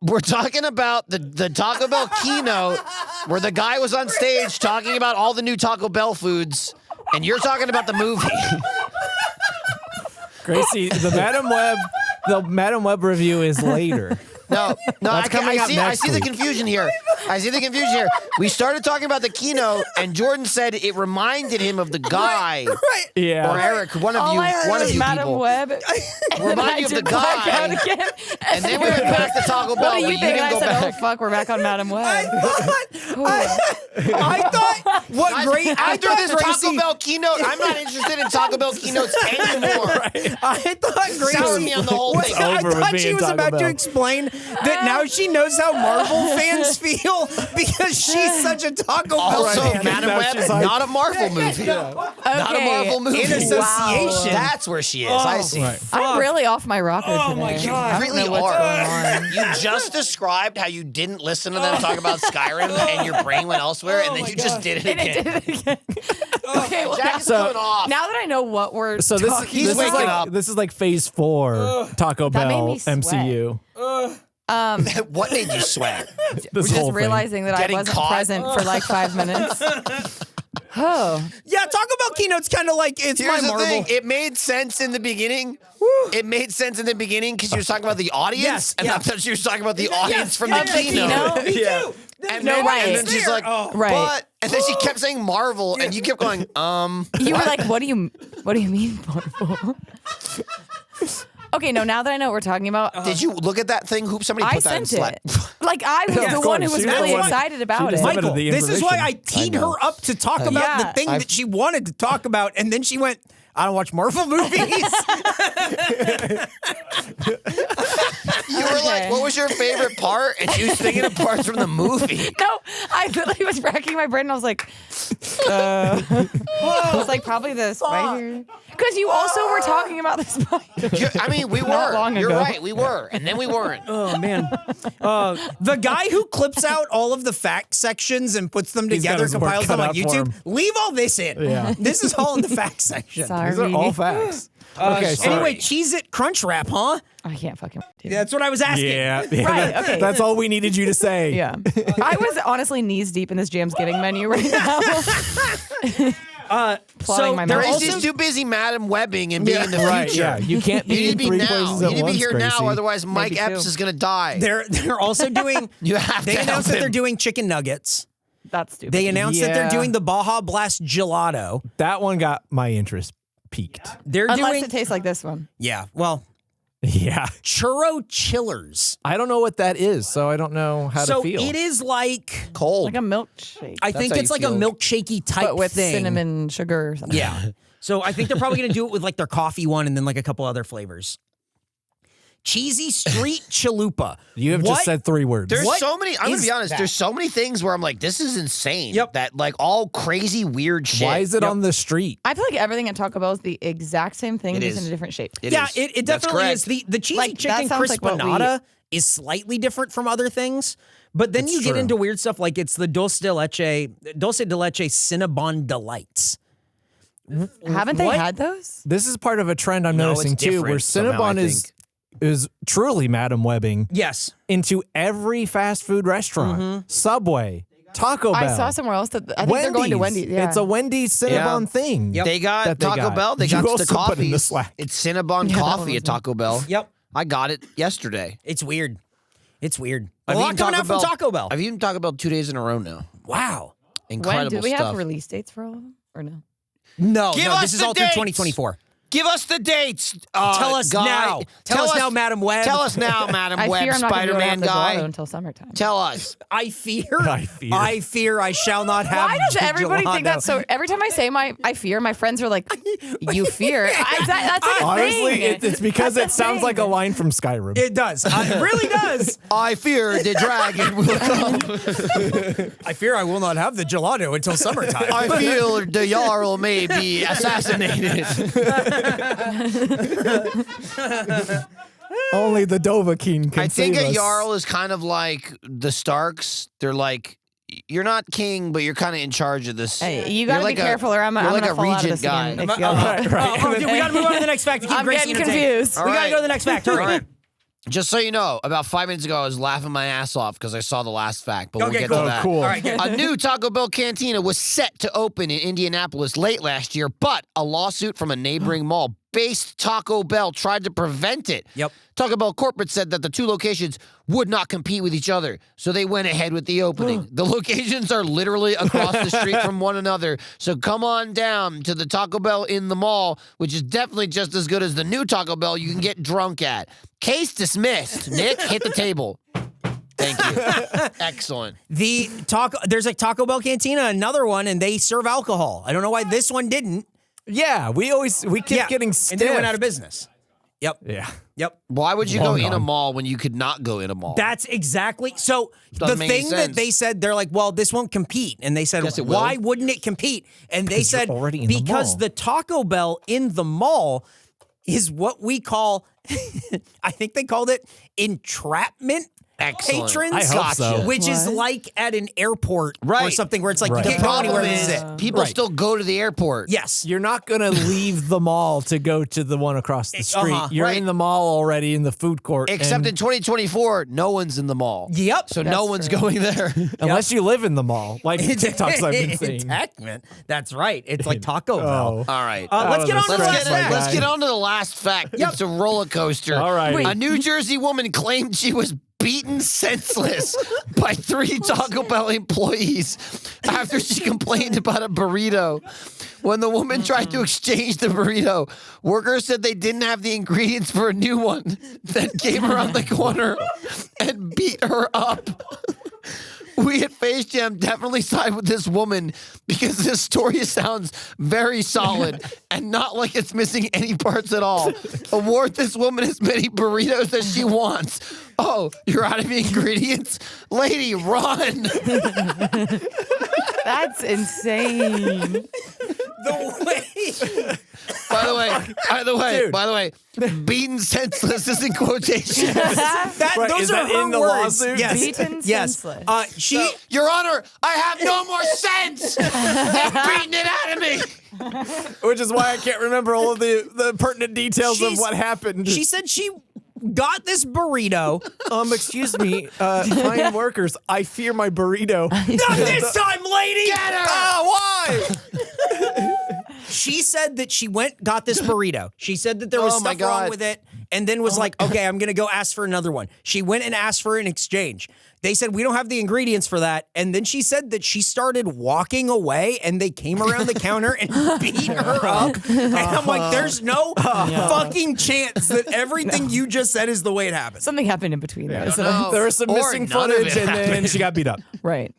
We're talking about the Taco Bell keynote where the guy was on stage talking about all the new Taco Bell foods, and you're talking about the movie. Gracie, the Madam Web review is later. No, That's coming up I next see the week. confusion here. We started talking about the keynote, and Jordan said it reminded him of the guy. Right. Yeah. Or Eric, one of All you, I heard one of was you Madam people. Web. Remind you of the Black out guy. again. And then we went back to Taco Bell, What do but you you think? didn't I go said, back. oh, fuck, we're back on Madam Web. I thought what great After I this thought Taco Gracie, Bell keynote, I'm not interested in Taco Bell keynotes anymore. I thought Sell Gracie me on the whole thing. I over with thought me she and was Taco about to Bell. explain that now she knows how Marvel fans feel because she's such a Taco Bell Also, fan. Madam Now Web, she's like- not a Marvel movie. Not a Okay. Marvel movie. In association. That's where she is. I see. Right. I'm really off my rocker today. Oh, my God. I don't Really know what's are. going on. You just described how you didn't listen to them talk about Skyrim and your brain went elsewhere, and then you just did it again. Okay, well, Jack's So- going off. now that I know what we're So this, talking He's this is waking like up. this is like phase 4 Taco That made Bell me sweat. MCU. What made you sweat? This just whole thing. realizing that I Getting wasn't caught. present for like 5 minutes. Oh, Yeah, Taco Bell keynote's kind of like it's Here's my the Marvel. thing. It made sense in the beginning. It made sense in the beginning because you were talking about the audience, Yes, and yeah. I thought you were talking about the audience from the Of the keynote. keynote? Yeah. And, No, then, right. and then she's like, Right. but, and then she kept saying Marvel, and you kept going, you were like, what do you mean, Marvel? Okay, no, now that I know what we're talking about, Did you look at that thing? Hoop, somebody I put that in sent Slack. it. Like, I was the of one who course. was She was really the one- excited about just it. limited Michael, the this is why I information. teed her up to talk about Yeah. the thing that she wanted to talk about, and then she went, I don't watch Marvel movies. You were like, what was your favorite part? And she was thinking of parts from the movie. No, I literally was racking my brain and I was like, I was like, probably the spider. Because you also were talking about the spider. I mean, we Not were. long You're ago. right. We were. And then we weren't. Oh, man. The guy who clips out all of the fact sections and puts them He's got together, his work compiles them cut on out for YouTube, him. leave all this in. Yeah. This is all in the fact section. Sorry. These are all facts. Okay, so Anyway, Cheez-It Crunch Wrap, huh? I can't fucking do That's what I was asking. yeah, Right, that- okay. That's all we needed you to say. Yeah. I was honestly knees deep in this Jamsgiving menu right now. Plotting my they're mouth. Grace is too busy Madam Webbing and being in the Right, future. yeah. You can't You be need to in be 3 now. places You at need to be once, here now, Gracie. otherwise Mike Maybe Epps two. is going to die. They're also doing. You have They to announced help that they're him. doing chicken nuggets. That's stupid. They announced that they're Yeah. doing the Baja Blast gelato. That one got my interest peaked. They're Unless doing. it tastes like this one. Yeah. Well, Yeah. churro chillers. I don't know what that is, so I don't know how So to feel. it is like. Cold. Like a milkshake. I think how it's you like a feel. milkshakey type but with thing. cinnamon sugar or something. Yeah. So I think they're probably going to do it with like their coffee one and then like a couple other flavors. Cheesy street chalupa. You have What? just said 3 words. There's What so many. I'm gonna is be honest. that? There's so many things where I'm like, this is insane. Yep. That like all crazy weird shit. Why is it on the street? I feel like everything at Taco Bell is the exact same thing, It just is. in a different shape. Yeah, is. it That's definitely correct. is. The cheesy Like, that chicken sounds like what we- Crispanada is slightly different from other things. But then It's you get true. into weird stuff like it's the Dulce de Leche Cinnabon Delights. Haven't they What? had those? This is part of a trend I'm No, noticing it's too, where different somehow, Cinnabon I is truly Madam Webbing Yes. into every fast food restaurant. Subway, Taco Bell. I saw somewhere else that I think they're going to Wendy's. Yeah. It's a Wendy's Cinnabon Yeah. thing. Yep. They got that they Taco got. Bell. They You got the also put in coffee. the Slack. It's Cinnabon Yeah, that coffee was at Taco Bell. Yep. I got it yesterday. It's weird. It's weird. I've A lot eaten coming out from Taco Bell. I've eaten Taco Bell 2 days in a row now. Wow. Incredible When do we stuff. have release dates for all of them or no? No, Give us this is the all through dates. 2024. Give us the dates. Tell us guy. now. Tell us now, Madam Web. Tell us now, Madam I Web, fear I'm not going to Spider-Man have the guy. gelato until summertime. Tell us. I fear I shall not have Why does everybody think gelato. that's so? Every time I say I fear, my friends are like, "You fear." That's like a Honestly, thing. it's because That's it a sounds like a thing. line from Skyrim. It does. It really does. I fear the dragon will come. I fear I will not have the gelato until summertime. I feel the Jarl may be assassinated. Only the Dovahkiin can I think save a us. Jarl is kind of like the Starks. They're like, you're not king, but you're kind of in charge of this. Hey, you You're gotta like be careful, or I'm you're gonna like a fall out of regent this guy. again. If you go- Dude, we got to move on to the next fact to keep I'm Gracie getting entertained. confused. All We got to right. go to the next fact. Hurry. All right. Just so you know, about 5 minutes ago, I was laughing my ass off because I saw the last fact, but we'll Okay, get cool. to that. Cool. All right, good. A new Taco Bell cantina was set to open in Indianapolis late last year, but a lawsuit from a neighboring mall-based Taco Bell tried to prevent it. Yep. Taco Bell corporate said that the two locations would not compete with each other, so they went ahead with the opening. The locations are literally across the street from one another, so come on down to the Taco Bell in the mall, which is definitely just as good as the new Taco Bell you can get drunk at. Case dismissed. Nick, hit the table. Thank you. Excellent. There's a Taco Bell cantina, another one, and they serve alcohol. I don't know why this one didn't. Yeah, we keep getting stiff. And then it went out of business. Yep. Yeah. Yep. Why would you Long go in a gone. mall when you could not go in a mall? That's exactly. So Doesn't the make any thing that sense. they said, they're like, well, this won't compete. And they said, Yes, it will. why wouldn't it compete? And they 'Cause you're said, already in the because mall. the Taco Bell in the mall is what we call, I think they called it entrapment. Excellent. Patrons, I hope so. which is What? like at an airport or Right. something where it's like Right. you The can't go problem anywhere. This is is it. people Right. still go to the airport. Yes. You're not going to leave the mall to go to the one across the street. You're Right. in the mall already in the food court. Except and in 2024, no one's in the mall. Yep. So no That's one's true. going there. unless you live in the mall, like TikToks I've been seeing. Entrapment. That's right. It's like Taco Bell. Oh. All right. Let's Out get of on the to the stress, last my fact. guy. Let's get on to the last fact. It's a roller coaster. All right. Wait. A New Jersey woman claimed she was beaten senseless by 3 Taco Bell employees after she complained about a burrito. When the woman tried to exchange the burrito, workers said they didn't have the ingredients for a new one, then came around the corner and beat her up. We at Face Jam definitely side with this woman because this story sounds very solid and not like it's missing any parts at all. Award this woman as many burritos as she wants. Oh, you're out of ingredients? Lady, run. That's insane. By the way, beaten senseless is in quotations. Right, Those is are that her in the words. lawsuit? Yes. Beaten yes. senseless. Your Honor, I have no more sense. They're beating it out of me. Which is why I can't remember all of the pertinent details of what happened. She said she got this burrito. Excuse me, fine workers, I fear my burrito. Not this time, lady. Get her. Why? She said that she got this burrito. She said that there was Oh, my stuff wrong God. with it, and then was like, okay, I'm going to go ask for another one. She went and asked for an exchange. They said, we don't have the ingredients for that. And then she said that she started walking away, and they came around the counter and beat her up. And I'm like, there's no fucking chance that everything you just said is the way it happened. Something happened in between there. So know. There was some Or missing none of footage, it and then happened. she got beat up. right.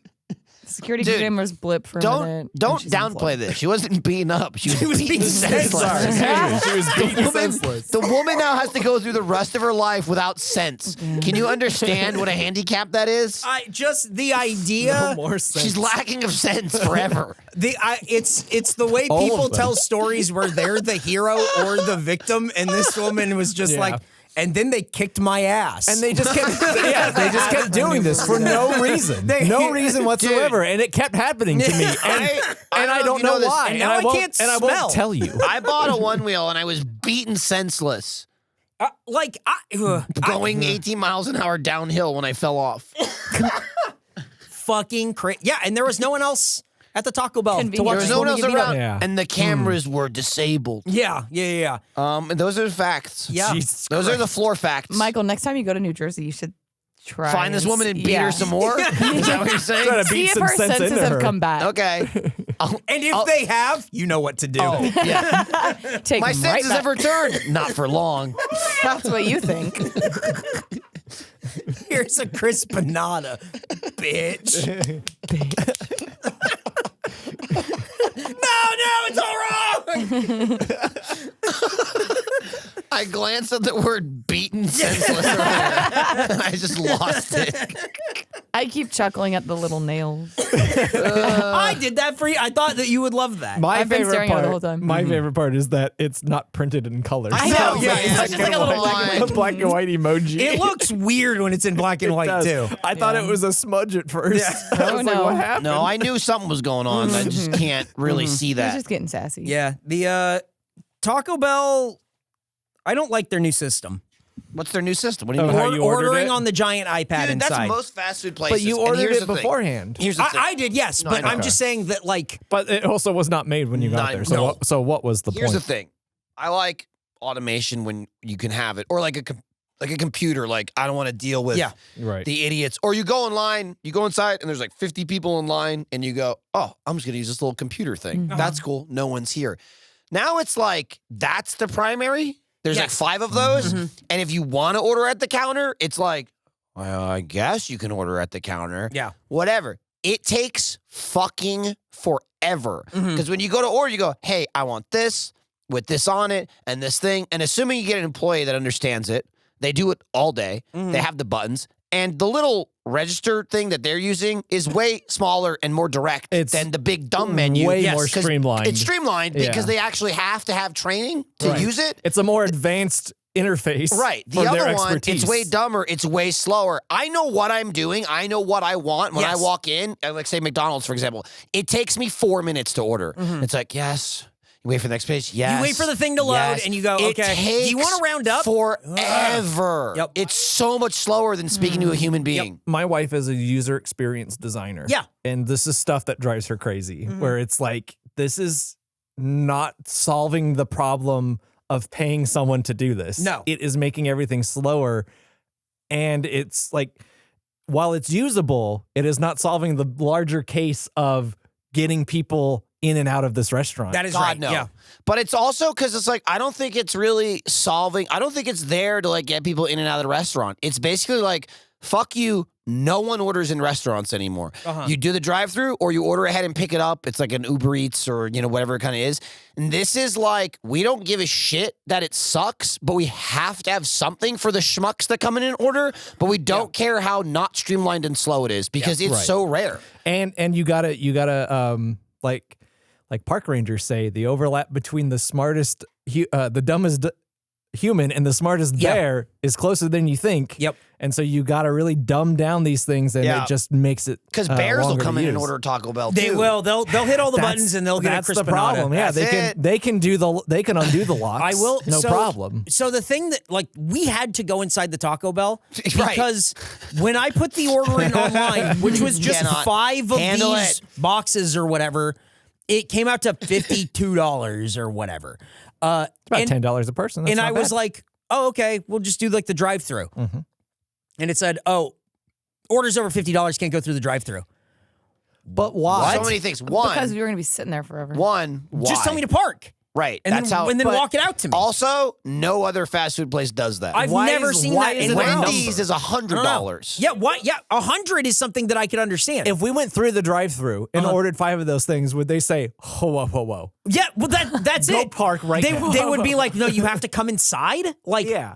Security Dude, cameras blip for a minute. Don't and she's on the floor. downplay this. She wasn't beaten up. She was beaten senseless. Sorry. She was beaten Woman, senseless. the woman now has to go through the rest of her life without sense. Can you understand what a handicap that is? Just the idea. No more sense. She's lacking of sense forever. It's the way All of people them. tell stories where they're the hero or the victim, and this woman was just Yeah. like, and then they kicked my ass. And they just kept doing this for no reason. No reason whatsoever. And it kept happening to me. And I don't know this. why. And now I can't I smell. won't tell you. I bought a one wheel and I was beaten senseless, going 18 miles an hour downhill when I fell off. fucking crazy. Yeah, and there was no one else at the Taco Bell to Convenient. watch There was this no one woman else get beat up. around, Yeah. and the cameras were disabled. Yeah. And those are the facts. Yeah. Jesus Those are the floor facts. Michael, next time you go to New Jersey, you should try Find this woman and beat her some more? Is that what you're saying? Try to See beat if some her sense senses into have her. come back. Okay. And if they have, you know what to do. Oh, yeah. Take My them right senses back. have returned. Not for long. That's what you think. Here's a Crispanada, bitch. No, it's all wrong. I glanced at the word beaten senseless earlier, and I just lost it. I keep chuckling at the little nails. I did that for you. I thought that you would love that. My I've been favorite staring at it part. the whole time. My favorite part is that it's not printed in colors. I know. Yeah, It's just like a little black and a white. black and white emoji. It looks weird when it's in black and It white, does. too. I thought it was a smudge at first. I was Oh, like, no. what happened? No, I knew something was going on. I just can't really see He's that. just getting sassy. Yeah, the Taco Bell, I don't like their new system. What's their new system? What do you Oh, mean? how you ordered Ordering it? on the giant iPad Dude, that's inside. most fast food places. But you And ordered here's it the thing. beforehand. Here's the thing. I did, yes, No, I but know. I'm just saying that, like, But it also was not made when you got Not- there. So, no. what was the Here's point? the thing. I like automation when you can have it, or like a computer. Like I don't want to deal with Yeah. Right. the idiots. Or you go online, you go inside, and there's like 50 people in line, and you go, "Oh, I'm just gonna use this little computer thing. That's cool. No one's here." Now it's like that's the primary. There's like Yes. 5 of those, and if you want to order at the counter, it's like, well, I guess you can order at the counter. Yeah. Whatever. It takes fucking forever. Because when you go to order, you go, hey, I want this with this on it and this thing. And assuming you get an employee that understands it, they do it all day. They have the buttons. And the little register thing that they're using is way smaller and more direct It's than the big dumb menu. way Yes, more 'cause streamlined. It's streamlined Yeah. because they actually have to have training to Right. use it. It's a more advanced interface. Right. The for other their one, expertise. it's way dumber. It's way slower. I know what I'm doing. I know what I want when I Yes. walk in. Like, say, McDonald's, for example. It takes me 4 minutes to order. It's like, yes. You wait for the next page. Yes. You wait for the thing to load, and you go, It okay, do takes you wanna round up? Forever. Yep. It's so much slower than speaking to a human being. My wife is a user experience designer. Yeah. And this is stuff that drives her crazy, where it's like, this is not solving the problem of paying someone to do this. No. It is making everything slower. And it's like, while it's usable, it is not solving the larger case of getting people in and out of this restaurant. that is God, right. no. Yeah. But it's also because it's like, I don't think it's really solving. I don't think it's there to like get people in and out of the restaurant. It's basically like, fuck you. No one orders in restaurants anymore. You do the drive-through or you order ahead and pick it up. It's like an Uber Eats or, you know, whatever it kind of is. And this is like, we don't give a shit that it sucks, but we have to have something for the schmucks that come in and order. But we don't care how not streamlined and slow it is because it's right. so rare. And you gotta like park rangers say, the overlap between the smartest the dumbest human and the smartest bear is closer than you think. Yep. And so you gotta really dumb down these things, and Yeah. it just makes it Because bears will longer come to in and use. order Taco Bell They too. will. They'll hit all the That's- buttons and they'll get a that's Crispanada. the problem. Yeah, That's they can undo the locks. I will. No so, problem. So the thing that, like, we had to go inside the Taco Bell Right. because when I put the order in online, which was just Cannot 5 of handle these it. boxes or whatever, it came out to $52 or whatever. About $10 a person. That's And not I was bad. like, oh, okay, we'll just do like the drive-through. And it said, oh, orders over $50 can't go through the drive-through. but why? So many things. One, Because we were going to be sitting there forever. why? Just tell me to park. Right. And That's then, how. and then but walk it out to me. Also, no other fast food place does that. I've why never is- seen why that is it anywhere a else. Wendy's is I don't know. $100. Yeah, what? Yeah, 100 is something that I could understand. If we went through the drive-through and ordered 5 of those things, would they say, whoa, whoa, whoa? Yeah, well, that's Go it. park right they, now. They would be like, no, you have to come inside. Like, Yeah.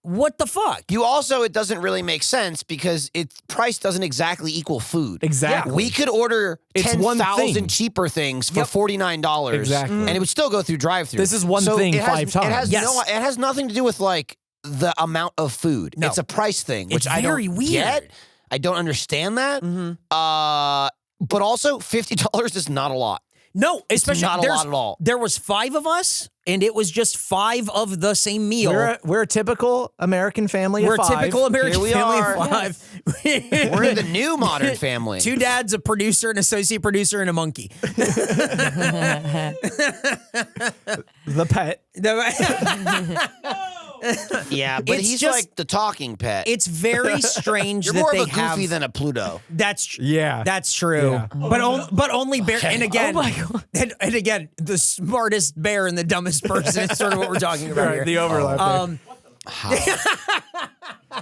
what the fuck? You also, it doesn't really make sense because its price doesn't exactly equal food. Exactly. We could order It's one 10,000 thing. cheaper things for $49. Exactly. And it would still go through drive-through. This is one So thing it has, 5 times. It has, Yes. it has nothing to do with like the amount of food. No. It's a price thing, which It's I very don't weird. get. I don't understand that. But also, $50 is not a lot. No, especially not a lot at all. There was 5 of us, and it was just 5 of the same meal. We're a typical American family We're of 5. a typical American Here we family are. of 5. We're the new modern family. 2 dads, a producer, an associate producer, and a monkey. The pet. Yeah, but It's he's just- like the talking pet. It's very strange You're that more they of a goofy have. than a Pluto. That's Yeah. That's true. Yeah. But only bear. And again, Oh my God. and again, the smartest bear and the dumbest person is sort of what we're talking about Right, here. the overlap.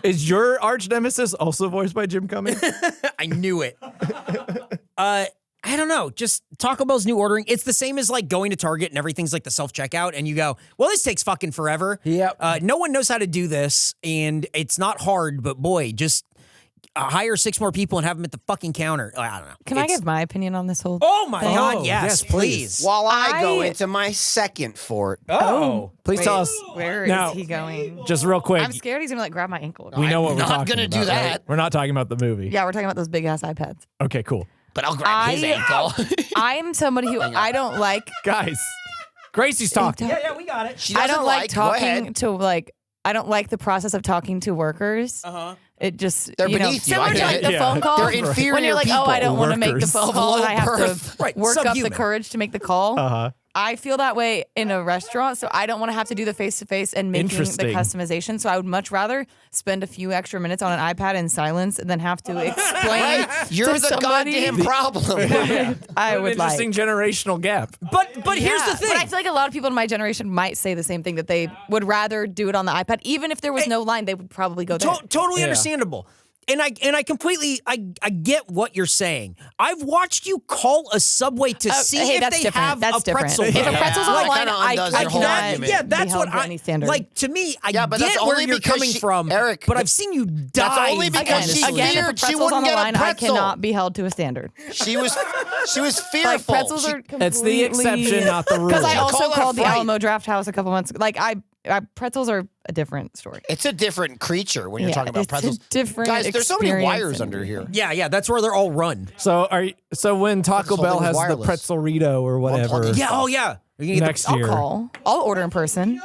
Is your arch nemesis also voiced by Jim Cummings? I knew it. I don't know. Just Taco Bell's new ordering. It's the same as like going to Target and everything's like the self-checkout and you go, well, this takes fucking forever. Yep. No one knows how to do this and it's not hard, but boy, just hire 6 more people and have them at the fucking counter. I don't know. Can I give my opinion on this whole? Oh my thing? God, Oh, yes, yes, please. please. While I go I- into my second fort. Oh. Please tell us. Where is Now, he going? just real quick. I'm scared he's gonna like grab my ankle. We know what I'm we're not talking gonna about. do that. right? We're not talking about the movie. Yeah, we're talking about those big ass iPads. Okay, cool. But I'll grab his ankle. I am somebody who I don't like. Guys, Gracie's talking. Yeah, we got it. She I doesn't don't like go ahead. talking to like. I don't like the process of talking to workers. It just They're you know, beneath you, similar I to get like it. the Yeah. phone call. They're inferior when you're like, oh, I don't want to make the workers. phone call, and I have Low to birth. Right, work up the subhuman. courage to make the call. Uh-huh. I feel that way in a restaurant, so I don't want to have to do the face-to-face and making the Interesting. customization. So I would much rather spend a few extra minutes on an iPad in silence than have to explain You're to the somebody. goddamn problem. I An would like. interesting generational gap. But here's the Yeah, thing. But I feel like a lot of people in my generation might say the same thing, that they would rather do it on the iPad. Even if there was no line, they would probably go there. Totally Yeah. understandable. And I completely I get what you're saying. I've watched you call a Subway to see hey, if that's they different. have That's a different. pretzel. If a bun. pretzel's on the That line, kinda I undoes your whole cannot argument. Yeah, that's be held what to I any standard. like. To me, I Yeah, but get that's where only you're because coming she- from, Eric, but I've seen you die. That's only because she honestly. Again, if a feared she pretzel's wouldn't on the get a line, I pretzel. cannot be held to a standard. She was fearful. Like pretzels She- are completely. It's the exception, not the rule. Because I Call also that a called the fright. Alamo Draft House a couple months ago. Like pretzels are a different story. It's a different creature when you're Yeah, talking about it's a pretzels. different Guys, there's so many experience wires and- under here. Yeah, that's where they're all run. So when Taco whole Bell thing has was the wireless. pretzel Rito or whatever Unplugging. Yeah, oh yeah. You can get next I'll year, call. I'll order in person.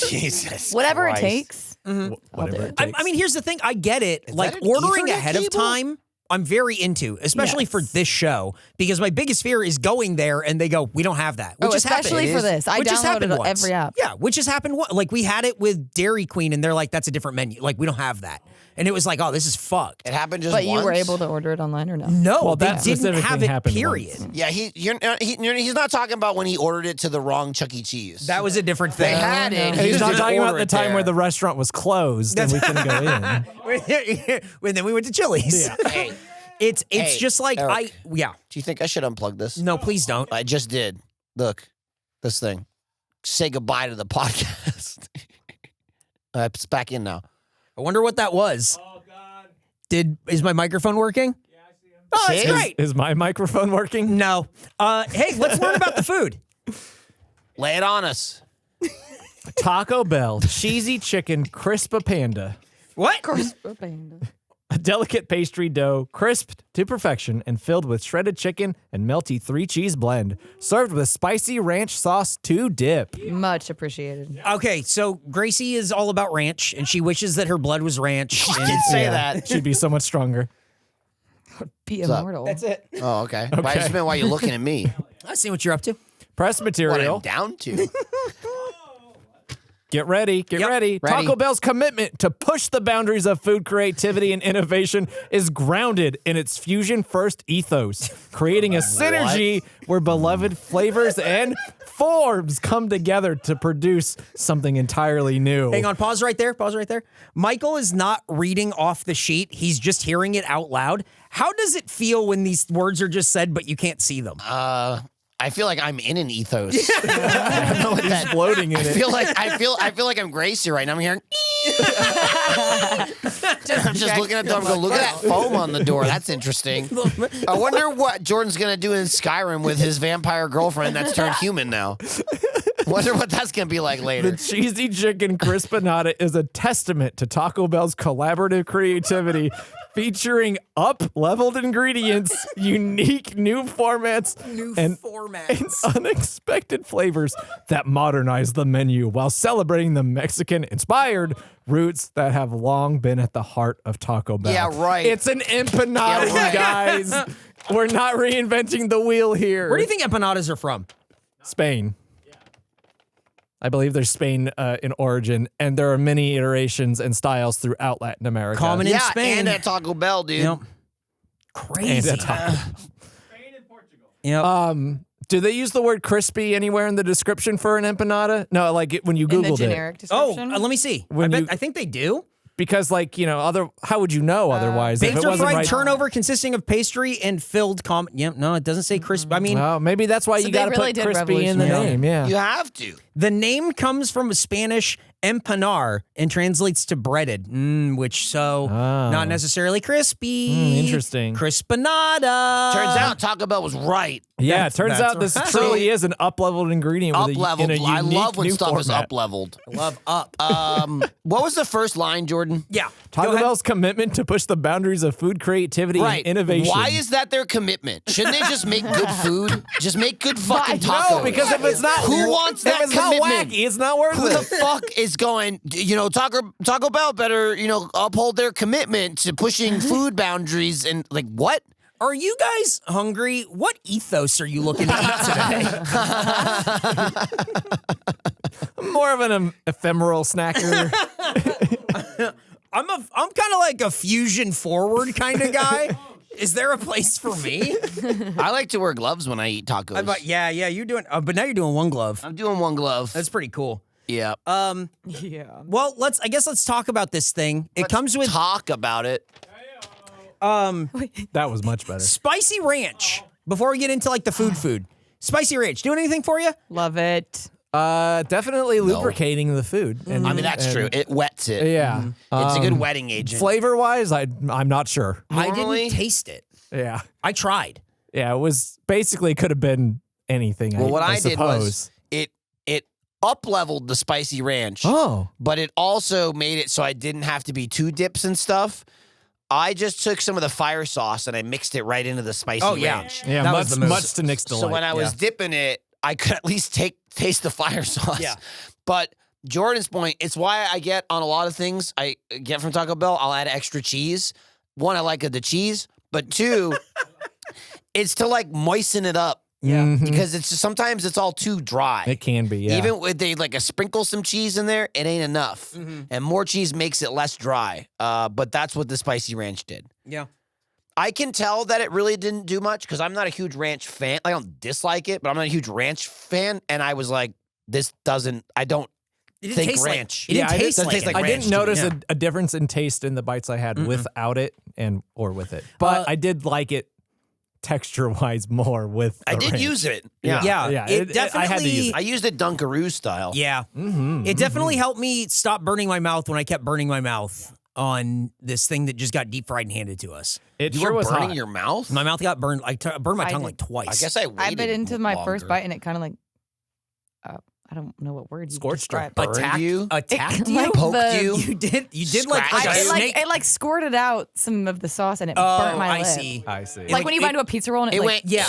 Jesus. Whatever Christ. it takes. whatever it I takes. mean, here's the thing. I get it. Like an ordering Ethernet ahead of cable? time, I'm very into, especially for Yes. this show, because my biggest fear is going there and they go, we don't have that. Which has especially happened. for this. I Which has happened downloaded once. every app. Yeah, which has happened. Like we had it with Dairy Queen, and they're like, that's a different menu. Like we don't have that, and it was like, oh, this is fucked. It happened just But once. you were able to order it online or no? No, Well, they that didn't specific have thing it. happened Period. once. Yeah, he's not talking about when he ordered it to the wrong Chuck E. Cheese. That was a different They thing. had it. And He he's just not didn't talking about order the it time there. where the restaurant was closed and we couldn't go in. And then we went to Chili's. Yeah. Hey, It's Hey, just like Eric. yeah. do you think I should unplug this? No, please don't. I just did. Look, this thing. Say goodbye to the podcast. It's back in now. I wonder what that was. Oh God. Is my microphone working? Yeah, I see him. Oh, that's See? great. Is my microphone working? No. Hey, let's learn about the food. Lay it on us. Taco Bell cheesy chicken Crispanada. What? A delicate pastry dough, crisped to perfection and filled with shredded chicken and melty 3-cheese blend, served with spicy ranch sauce to dip. Much appreciated. Okay, so Gracie is all about ranch, and she wishes that her blood was ranch. She and- did say Yeah, that. She'd be so much stronger. Be up? immortal. it. Oh, okay. But I just meant why you're looking at me. I see what you're up to. Press What material. I'm down to. Get ready. Get Yep. ready. Ready. Taco Bell's commitment to push the boundaries of food creativity and innovation is grounded in its fusion first ethos, creating a synergy where beloved flavors and forms come together to produce something entirely new. Hang on, pause right there. Pause right there. Michael is not reading off the sheet. He's just hearing it out loud. How does it feel when these words are just said, but you can't see them? I feel like I'm in an ethos. I don't know what that. Floating in I it. feel like I'm Gracie right now. I'm hearing. I'm just looking at the door. I'm going, look at that foam on the door. That's interesting. I wonder what Jordan's gonna do in Skyrim with his vampire girlfriend that's turned human now. Wonder what that's gonna be like later. The cheesy chicken Crispanada is a testament to Taco Bell's collaborative creativity, featuring up-leveled ingredients, unique new formats, and unexpected flavors that modernize the menu while celebrating the Mexican-inspired roots that have long been at the heart of Taco Bell. Yeah, right. It's an empanada, guys. We're not reinventing the wheel here. Where do you think empanadas are from? Spain. I believe there's Spain in origin, and there are many iterations and styles throughout Latin America. Common in Spain. And at Taco Bell, dude. Yep. Crazy. And at Taco Spain and Portugal. Yep. Do they use the word crispy anywhere in the description for an empanada? No, like when you In the Googled generic it. description. let me see. When I think they do. Because, like, how would you know otherwise? if Baked it or wasn't fried right? turnover consisting of pastry and filled no, it doesn't say crispy. I mean, Oh, maybe that's why So you they got to really put did crispy in the revolutionize name. Yeah. You have to. the name comes from Spanish empanar and translates to breaded, which not necessarily crispy. Interesting. Crispanada. Turns out Taco Bell was right. Yeah, it turns that's out this right. truly is an up-leveled ingredient with Up-leveled. in a I unique love when new stuff is format. up-leveled. Love up. What was the first line, Jordan? Yeah. Taco Go ahead. Bell's commitment to push the boundaries of food creativity Right. and innovation. Why is that their commitment? Shouldn't they just make good food? Just make good fucking tacos. No, because if it's not Who wants if that it's not commitment? wacky, it's not worth Who the it. fuck is going, Taco Bell better, uphold their commitment to pushing food boundaries and like what? Are you guys hungry? What ethos are you looking to eat today? More of an ephemeral snacker. I'm kind of like a fusion forward kind of guy. Is there a place for me? I like to wear gloves when I eat tacos. You're doing, but now you're doing one glove. I'm doing one glove. That's pretty cool. Yeah. yeah. Well, let's talk about this thing. It comes with talk about it. That was much better. spicy ranch. Before we get into like the food, spicy ranch. Doing anything for you? Love it. Definitely lubricating the food. And, I mean, that's true. It wets it. Yeah. It's a good wetting agent. Flavor-wise, I'm not sure. Normally- I didn't taste it. Yeah. I tried. Yeah, it was basically could have been anything. Well, what I did suppose. was it up-leveled the spicy ranch. Oh. But it also made it so I didn't have to be too dips and stuff. I just took some of the fire sauce and I mixed it right into the spicy ranch. Yeah, That much, was the move. much to Nick's delight. So when I was dipping it, I could at least taste the fire sauce. Yeah. But Jordan's point, it's why I get on a lot of things I get from Taco Bell, I'll add extra cheese. One, I like the cheese, but two, it's to like moisten it up. Yeah. Because sometimes it's all too dry. It can be, yeah. Even with they sprinkle some cheese in there, it ain't enough. And more cheese makes it less dry. But that's what the spicy ranch did. Yeah. I can tell that it really didn't do much because I'm not a huge ranch fan. I don't dislike it, but I'm not a huge ranch fan. And I was like, I don't It didn't think taste ranch. Like, it didn't I taste doesn't like taste it. like I ranch didn't to me, notice yeah. a difference in taste in the bites I had without it or with it. But I did like it texture-wise more with the I did ranch. use it. Yeah. It definitely. I had to use it. I used it Dunkaroo style. Yeah. It definitely helped me stop burning my mouth when I kept burning my mouth on this thing that just got deep fried and handed to us. It You sure were was burning hot. your mouth? My mouth got burned. I burned my I tongue did- like twice. I guess I waited I bit into my first longer. bite and it kind of like, I don't know what word you Scorched describe. Burned you? Attacked It- you? like Poked the- you? You did like Scratched a you? snake. It like squirted out some of the sauce and it Oh, burnt my I lip. see. I see. Like when you bite into a pizza roll and It like, went, Yeah.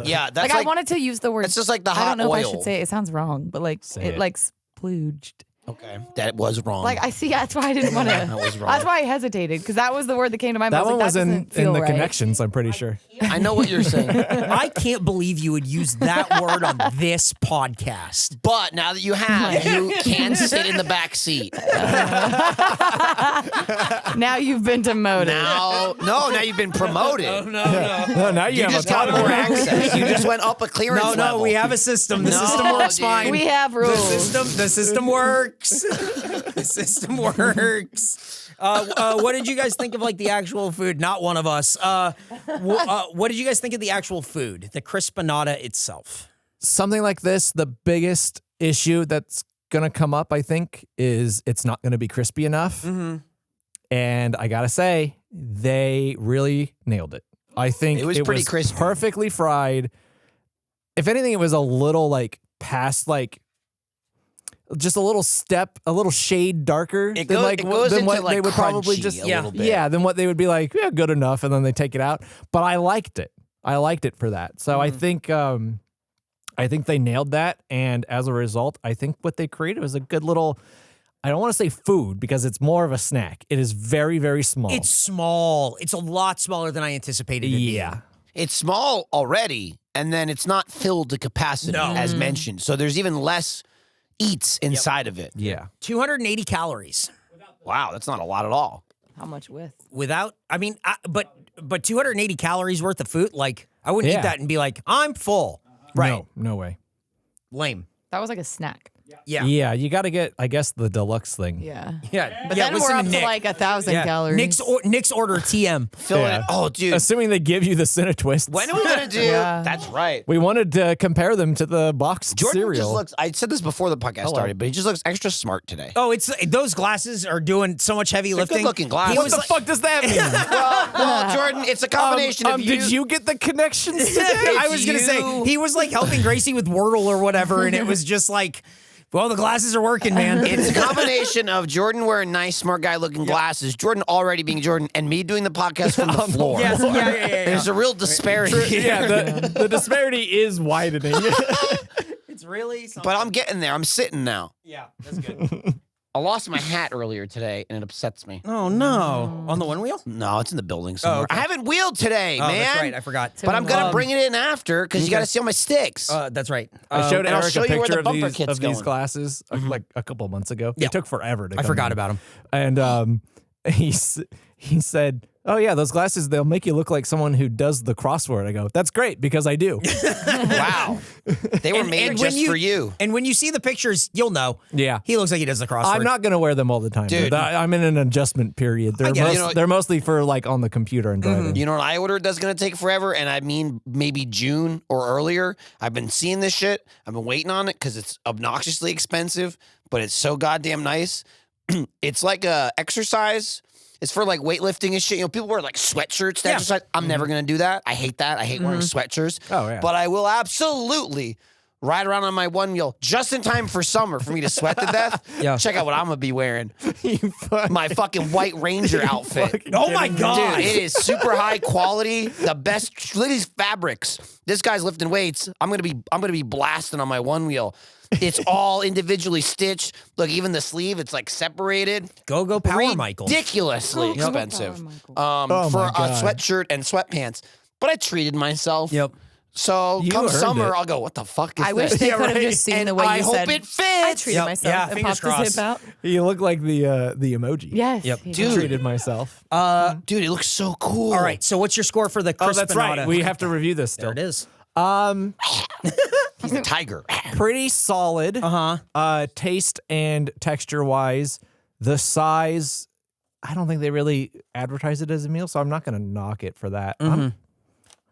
yeah, that's like like, I wanted to use the word. it's just like the I hot don't know oil. if I should say it. It sounds wrong, but like Say it it. like splooged. Okay, that was wrong. Like I see. That's why I didn't want to. That was wrong. That's why I hesitated because that was the word that came to my that mouth. one Like, was that in doesn't feel the right. connections, I'm pretty sure. I know what you're saying. I can't believe you would use that word on this podcast. But now that you have, you can sit in the back seat. Now you've been demoted. Now you've been promoted. No, now You have just a got problem. more access. You just went up a clearance No, level. we have a system. The No, system works dude. fine. We have The rules. system works. The system works. What did you guys think of like the actual food? Not one of us. What did you guys think of the actual food? The Crispanada itself. Something like this, the biggest issue that's going to come up, I think, is it's not going to be crispy enough. And I got to say, they really nailed it. I think It was pretty crispy. perfectly fried. If anything, it was a little like past like just a little shade darker It than goes- like it goes than into, what like, they would probably crunchy just a little bit. than what they would be like, yeah, good enough, and then they take it out. But I liked it. I liked it for that. So I think they nailed that, and as a result, I think what they created was a good little. I don't want to say food because it's more of a snack. It is very, very small. It's small. It's a lot smaller than I anticipated it being. yeah. It's small already, and then it's not filled to capacity, as mentioned. So there's even less eats inside of it. Yeah. 280 calories. Wow, that's not a lot at all. How much with? Without, but 280 calories worth of food, like, I wouldn't eat Yeah. that and be like, I'm full. Right. No way. Lame. That was like a snack. Yeah. Yeah, you got to get, I guess, the deluxe thing. Yeah. Yeah. But yeah, then listen we're up to to Nick. like 1,000 calories. Nick's order TM. Fill it. Oh, dude. Assuming they give you the Cinetwists. When are we going to do? Yeah. That's right. We wanted to compare them to the boxed Jordan cereal. just looks, I said this before the podcast started, but he just looks extra smart today. Oh, it's those glasses are doing so much heavy lifting. good-looking glasses. He what was the like- fuck does that mean? Well, Jordan, it's a combination of you. Did you get the connections today? I was gonna say he was like helping Gracie with Wordle or whatever, and it was just like, well, the glasses are working, man. It's a combination of Jordan wearing nice, smart guy looking glasses, Jordan already being Jordan, and me doing the podcast from the floor. Yes, yeah. There's a real disparity here. Yeah, the disparity is widening. It's really something. But I'm getting there. I'm sitting now. Yeah, that's good. I lost my hat earlier today, and it upsets me. Oh no, on the one wheel? No, it's in the building somewhere. okay. I haven't wheeled today, Oh, man. that's right. I forgot. But I'm going to bring it in after because you got to see all my sticks. That's right. I showed and I'll Eric show a you where picture the of bumper these kit's going. glasses like a couple months ago. Yeah. It took forever to I come forgot in. about him. And he said, "Oh yeah, those glasses, they'll make you look like someone who does the crossword." I go, "That's great because I do." Wow. They were made just for you. And when you see the pictures, you'll know. Yeah. He looks like he does the crossword. I'm not going to wear them all the time. Dude. I'm in an adjustment period. They're, get it. You know- they're mostly for like on the computer and driving. You know what I ordered that's going to take forever? And I mean maybe June or earlier. I've been seeing this shit. I've been waiting on it because it's obnoxiously expensive, but it's so goddamn nice. It's like a exercise. It's for like weightlifting and shit. You know, people wear like sweatshirts to Yeah. exercise. I'm never going to do that. I hate that. I hate wearing sweatshirts. Oh, yeah. But I will absolutely ride around on my one wheel just in time for summer for me to sweat to death. Yeah. Check out what I'm going to be wearing. You My fucking White Ranger outfit. Oh my God. Dude, it is super high quality. The best. Look at these fabrics. This guy's lifting weights. I'm gonna be blasting on my one wheel. It's all individually stitched. Look, even the sleeve, it's like separated. Go Power Michael. Ridiculously Go expensive. Power Michael. Oh For my a God. sweatshirt and sweatpants. But I treated myself. Yep. So You come earned summer, it. I'll go, what the fuck is I this? wish they Yeah, could have right. just seen And the way I you hope said. it I fits. treated Yep. myself. Yeah, and fingers popped his hip crossed. out. You look like the emoji. Yes. Yep. he Dude. did. Treated myself. Dude, it looks so cool. All right. So what's your score for the Crispanada? Oh, that's right. We have to review this still. There it is. He's a tiger. Pretty solid. Taste and texture wise, the size. I don't think they really advertise it as a meal, so I'm not going to knock it for that. I'm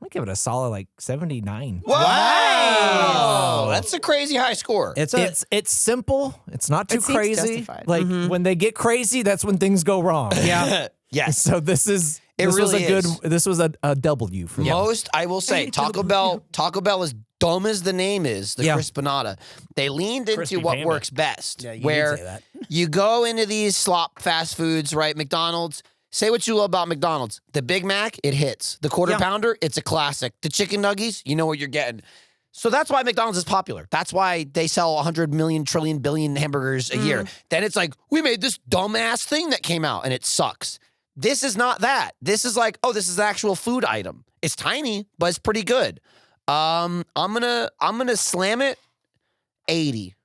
gonna give it a solid like 79. Wow. That's a crazy high score. It's simple. It's not too It seems crazy. justified. Like when they get crazy, that's when things go wrong. Yeah. Yes. So this was really a good. is. This was a W for me. Most, I will say, Taco Bell, as dumb as the name is, the Yeah. Crispanada, they leaned into Crispy what Panda. works best. Yeah, you where did say that. you go into these slop fast foods, right? McDonald's. Say what you love about McDonald's. The Big Mac, it hits. The quarter pounder, it's a classic. The chicken nuggies, you know what you're getting. So that's why McDonald's is popular. That's why they sell 100 million, trillion, billion hamburgers a year. Then it's like, we made this dumbass thing that came out and it sucks. This is not that. This is like, oh, this is an actual food item. It's tiny, but it's pretty good. I'm gonna slam it 80.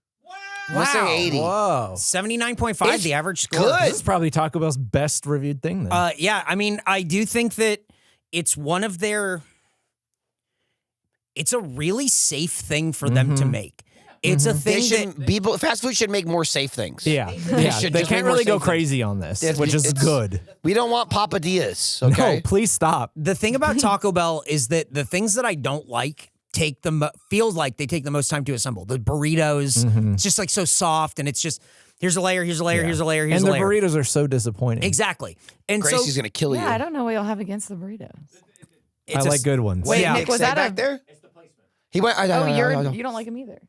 I'm gonna say 80. Whoa. 79.5, It's the average score. good. This is probably Taco Bell's best reviewed thing then. Yeah, I mean, I do think that it's one of their. It's a really safe thing for them to make. It's a They thing that. should, fast food should make more safe things. yeah. should They just can't make really more go safe crazy on this, It's- which is it's- good. We don't want papadillas, okay? No, please stop. The thing about Taco Bell is that the things that I don't like feels like they take the most time to assemble. The burritos, it's just like so soft, and it's just here's a layer, here's a layer, here's a layer, here's And a the layer. burritos are so disappointing. Exactly. And Gracie's so gonna kill you. Yeah, I don't know what y'all have against the burritos. I like good ones. Wait, Nick, Nick, was stay that back a- there? It's the placement. He went. Oh, you don't like them either.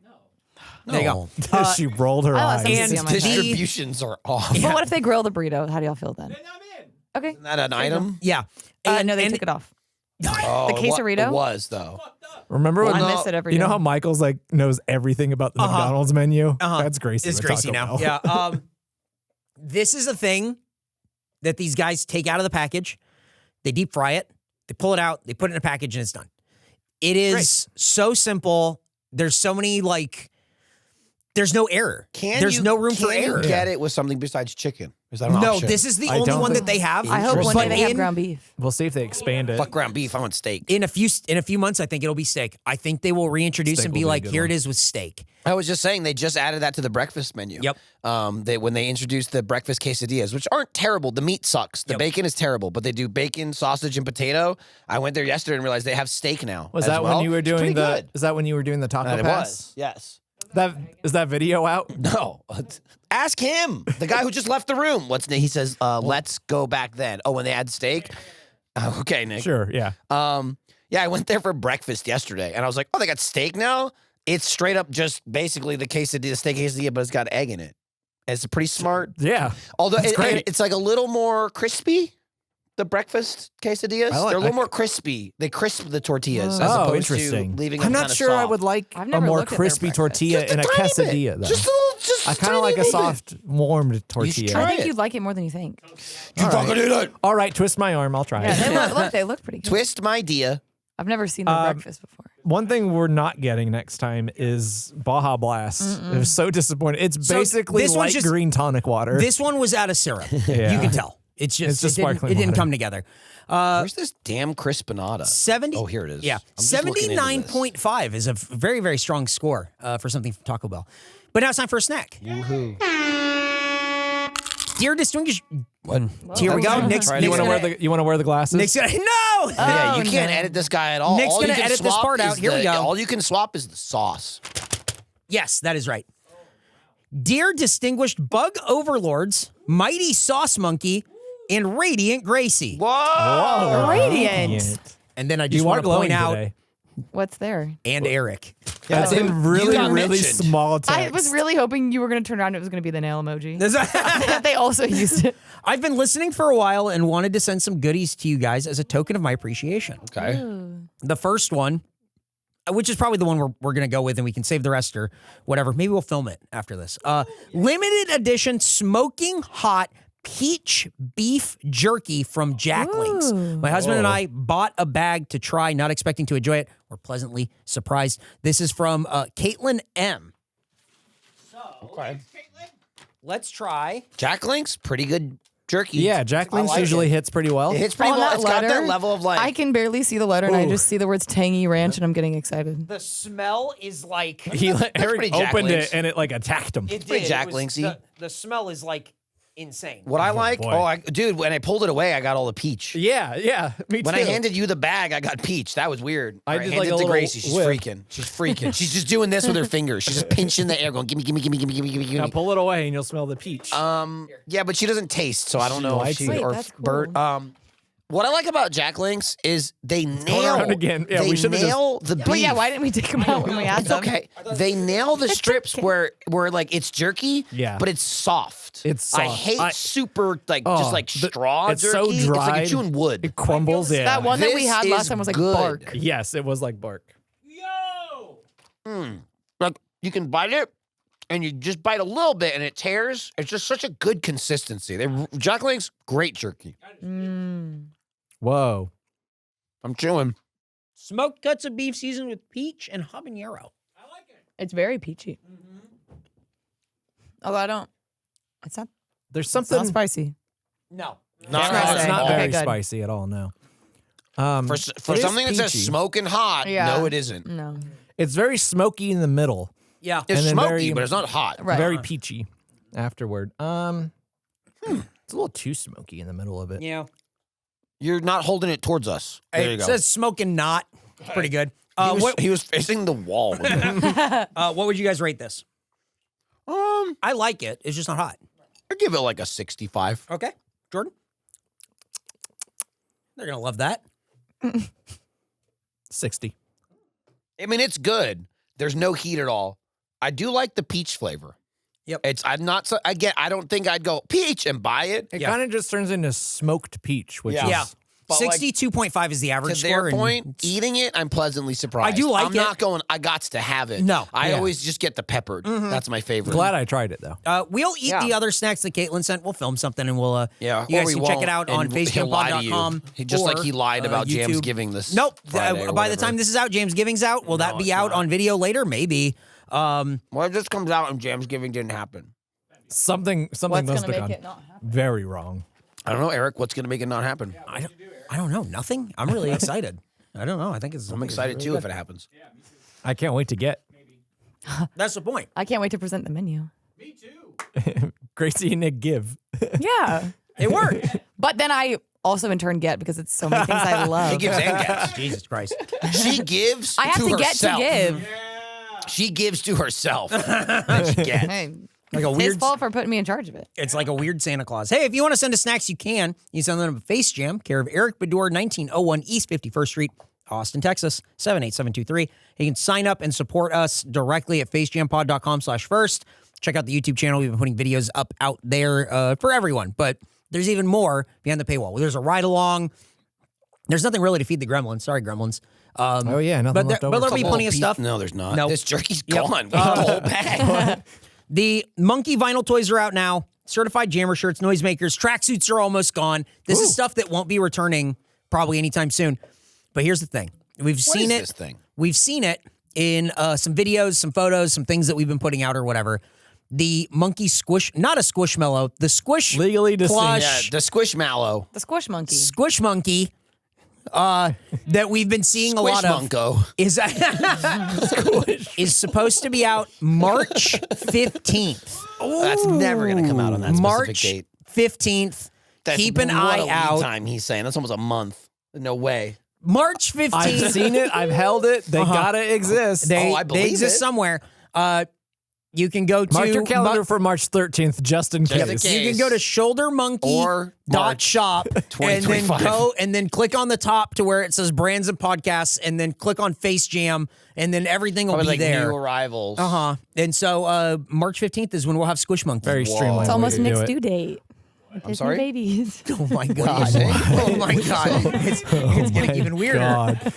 There you go. She rolled her I lost eyes. something And on my head. Distributions are off. But what if they grill the burrito? How do y'all feel then? Then I'm in. Okay. Isn't that an item? Yeah. No, they took it off. Oh, The quesarito? It was, though. Remember when I miss it every day. you know how Michael's like knows everything about the McDonald's menu? That's Gracie. It's with Gracie Taco now. Bell. Yeah. This is a thing that these guys take out of the package. They deep fry it. They pull it out. They put it in a package, and it's done. It is so simple. There's so many there's no error. There's no room for error. Get it with something besides chicken? Is that an No, option? this is the I only don't one that think- they have. I hope one But day they have in- ground beef. We'll see if they expand it. Fuck ground beef. I want steak. In a few months, I think it'll be steak. I think they will reintroduce Steak and will be be a like, good here one. it is with steak. I was just saying they just added that to the breakfast menu. Yep. When they introduced the breakfast quesadillas, which aren't terrible. The meat sucks. The Yep. bacon is terrible, but they do bacon, sausage, and potato. I went there yesterday and realized they have steak now. Was as that well. when you were It's doing pretty the? good. Is that when you were doing the taco It pass? was. Yes. Is that video out? No. Ask him, the guy who just left the room. He says, let's go back then. Oh, when they had steak? Okay, Nick. Sure. Yeah. Yeah, I went there for breakfast yesterday, and I was like, oh, they got steak now? It's straight up just basically the quesadilla, steak quesadilla, but it's got egg in it. It's pretty smart. Yeah. Although That's great. it's like a little more crispy, the breakfast quesadillas. I like- They're a little more crispy. They crisp the tortillas as Oh, opposed interesting. to leaving I'm them not kinda sure I soft. would like I've a never more looked at their crispy breakfast. tortilla Just in a tiny bit. quesadilla, though. Just I kind of like a bit. soft, warmed tortilla. Try I think it. you'd like it more than you think. You fucking do that. All right, twist my arm. I'll try Yeah, it. they look pretty good. Twist my dia. I've never seen their breakfast before. One thing we're not getting next time is Baja Blast. It was so disappointing. It's So basically this one's light just- green tonic water. This one was out of syrup. Yeah. You can tell. It's just just it didn't, sparkling it didn't water. come together. Where's this damn Crispanada? 70. Oh, here it is. Yeah, I'm just looking into this. 79.5 is a very, very strong score for something from Taco Bell. But now it's time for a snack. Dear distinguished, here we go. Nick's, you want to wear the glasses? Nick's gonna, no. Yeah, you can't edit this guy at all. Nick's All you gonna can edit this swap part is out. Here we go. All you can swap is the sauce. Yes, that is right. Dear distinguished bug overlords, mighty sauce monkey, and radiant Gracie. Whoa! Radiant. And then I just You are want to glowing point out, today. What's there? and Eric. That's Yeah, in you really, got really mentioned. small text. I was really hoping you were going to turn around and it was going to be the nail emoji. They also used it. I've been listening for a while and wanted to send some goodies to you guys as a token of my appreciation. Okay. The first one, which is probably the one we're going to go with, and we can save the rest or whatever. Maybe we'll film it after this. Limited edition smoking hot peach beef jerky from Jack Links. My husband and I bought a bag to try, not expecting to enjoy it. We're pleasantly surprised. This is from Caitlin M. Okay. Let's try. Jack Link's pretty good jerky. Yeah, Jack Link's like usually it. hits pretty well. It hits pretty On well. that It's got that letter, level of like. I can barely see the letter and I just see the words tangy ranch and I'm getting excited. The smell is like... Eric pretty Jack opened Link's. it and it like attacked him. It pretty did. Jack It was- Linksy. The smell is like insane. What I like, boy. dude, when I pulled it away, I got all the peach. Yeah, me When too. I handed you the bag, I got peach. That was weird. I All right, did hand like it a to little Gracie. She's whip. freaking. She's freaking. She's just doing this with her fingers. She's just pinching the air, going, gimme, gimme, gimme, gimme, gimme, gimme, Now gimme. pull it away and you'll smell the peach. Yeah, but she doesn't taste, so I don't She know if likes she it. or Wait, that's bird. cool. What I like about Jack Links is they nail. around again. Yeah, they we should've nail the beef. Well, yeah, why didn't we take them out when we had It's them? okay. They nail the strips where like it's jerky, Yeah. but it's soft. It's I soft. hate super just like straw it's jerky. so It's like dry. you're chewing wood. It crumbles. Yeah. That one that we This had is last time was like good. bark. Yes, it was like bark. Yo! Like you can bite it, and you just bite a little bit, and it tears. It's just such a good consistency. Jack Link's great jerky. Whoa. I'm chewing. Smoked cuts of beef seasoned with peach and habanero. It's very peachy. Although I don't, it's not There's It's something. not spicy. No. Not Can I It's say? not Okay, very good. spicy at all. No. For it is something that says peachy. smoking hot. Yeah. No, it isn't. No. It's very smoky in the middle. Yeah. It's And then smoky, very- but it's not hot. Right. Very peachy afterward. It's a little too smoky in the middle of it. Yeah. You're not holding it towards us. There you It go. says smoking not. It's pretty good. He was facing the wall. With it. What would you guys rate this? I like it. It's just not hot. I give it like a 65. Okay. Jordan? They're going to love that. 60. I mean, it's good. There's no heat at all. I do like the peach flavor. Yep. I'm not so again. I don't think I'd go peach and buy it. It kind of just turns into smoked peach, which is. But 62.5 is the average to score. their point, eating it, I'm pleasantly surprised. I do like I'm not going, I gots to have it. No. I always just get the peppered. That's my favorite. Glad I tried it, though. We'll eat the other snacks that Caitlin sent. We'll film something and we'll, you guys can check it out on facecampod.com. Just like he lied about YouTube. Jamesgiving this. Nope. Friday By the time this is out, Jamesgiving's out. Will that be out on video later? Maybe. What if this comes out and Jamesgiving didn't happen? Something What's must gonna have make gone it not happen? very wrong. I don't know, Eric. What's going to make it not happen? I don't know. Nothing. I'm really excited. I don't know. I'm excited too if it happens. I can't wait to get That's the point. I can't wait to present the menu. Me too. Gracie and Nick give. Yeah. It worked. But then I also in turn get because it's so many things I love. She gives and gets. Jesus Christ. She gives I have to get herself. to give. Yeah. She gives to herself. And she gets. Hey, Like a his weird. fault for putting me in charge of it. It's like a weird Santa Claus. Hey, if you want to send us snacks, you can. You send them to Face Jam, care of Eric Bedour, 1901 East 51st Street, Austin, Texas, 78723. You can sign up and support us directly at facejampod.com/first. Check out the YouTube channel. We've been putting videos up out there for everyone, but there's even more behind the paywall. There's a ride along. There's nothing really to feed the gremlins. Sorry, gremlins. Oh, yeah, nothing but left over. there'll be plenty of stuff. No, there's not. Nope. This jerky's Yep. gone. The whole bag. The monkey vinyl toys are out now. Certified jammer shirts, noisemakers, tracksuits are almost gone. This is stuff that won't be returning probably anytime soon. But here's the thing. We've seen it. This thing? We've seen it in some videos, some photos, some things that we've been putting out or whatever. The monkey squish, not a squishmallow, the squish Legally distinct. Yeah, plush the Squishmallow. The squish monkey. squish monkey that we've been seeing a lot of Squishmunko. is supposed to be out March 15th. That's never going to come out on that specific March date. 15th. That's Keep an what eye a lead out. time he's saying. That's almost a month. No way. March 15th. I've seen it. I've held it. They gotta exist. I They believe exist it. somewhere. You can go to Mark your calendar for March 13th, just in Just in case. case. You can go to shouldermonkey Or dot March shop and then 2025. go and then click on the top to where it says brands and podcasts and then click on Face Jam and then everything will Probably be like there. new arrivals. And so March 15th is when we'll have Squish Monkey. Very streamlined. It's way almost to do Nick's it. due date. I'm sorry? Babies. Oh my god. Oh my god. It's getting even weirder. God.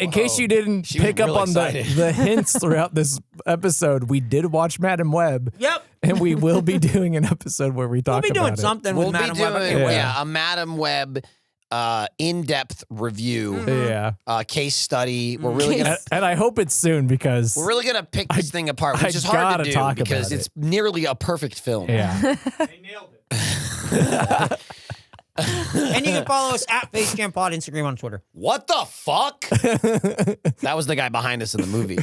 In case you didn't She was pick up real on excited. the hints throughout this episode, we did watch Madam Web. Yep. And we will be doing an episode where we talk We'll be about doing it. something We'll with Madam be Web. I doing can't wait. a Madam Web in-depth review, Yeah. case study. We're really gonna And I hope it's soon because pick this thing apart, which I is hard gotta to do talk because about it's nearly a perfect film. yeah. They nailed it. And you can follow us at Face Jam Pod, Instagram, on Twitter. What the fuck? That was the guy behind us in the movie.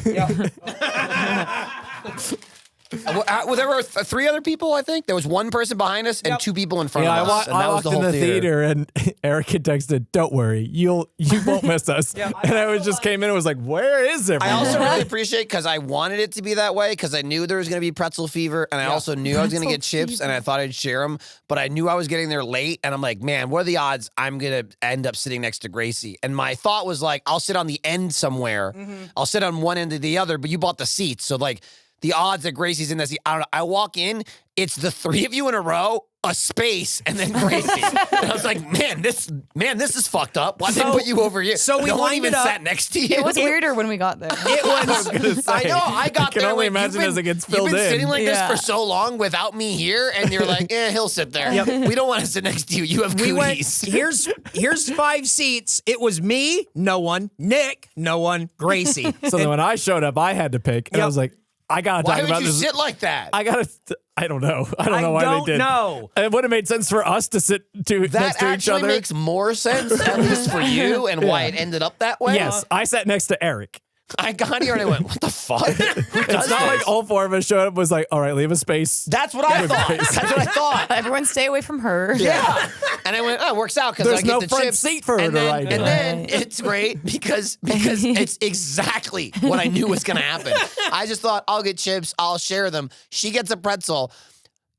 Well, there were three other people, I think. There was one person behind us and two people in front Yeah, of us. And that I was walked the in whole the theater. theater and Eric had texted, "Don't worry, you won't miss us." And I just came in and was like, "Where is I everyone?" also really appreciate because I wanted it to be that way because I knew there was going to be pretzel fever and I also knew I was going to get chips and I thought I'd share them, but I knew I was getting there late and I'm like, man, what are the odds I'm going to end up sitting next to Gracie? And my thought was like, I'll sit on the end somewhere. I'll sit on one end of the other, but you bought the seats. So like the odds that Gracie's in that seat, I don't know. I walk in, it's the three of you in a row, a space, and then Gracie. And I was like, man, this is fucked up. Why did they put you over here? so we no one lined even it up. sat next to you. It was weirder when we got there. It was. I know. I got I can there. only like, imagine you've been, as it gets filled You've been in. sitting like Yeah. this for so long without me here, and you're like, he'll sit there. We don't want to sit next to you. You have We went, cooties. here's 5 seats. It was me, no one. Nick, no one. Gracie. So then when I showed up, I had to pick, and I Yep. was like, "I gotta Why talk would about you this." sit like that? I gotta. I don't know. I don't know why don't they did. know. It would have made sense for us to sit next that to each actually other. makes more sense, at least for you, and why it ended up that way. Yes, I sat next to Eric. I got here and I went, what the fuck? Who does It's not this? like all four of us showed up was like, "All right, leave a space." That's what I thought. That's what I thought. Everyone stay away from her. Yeah. And I went, oh, it works out because There's I get no the front chips. seat for her and to then, ride And in. then it's great because it's exactly what I knew was going to happen. I just thought, I'll get chips. I'll share them. She gets a pretzel.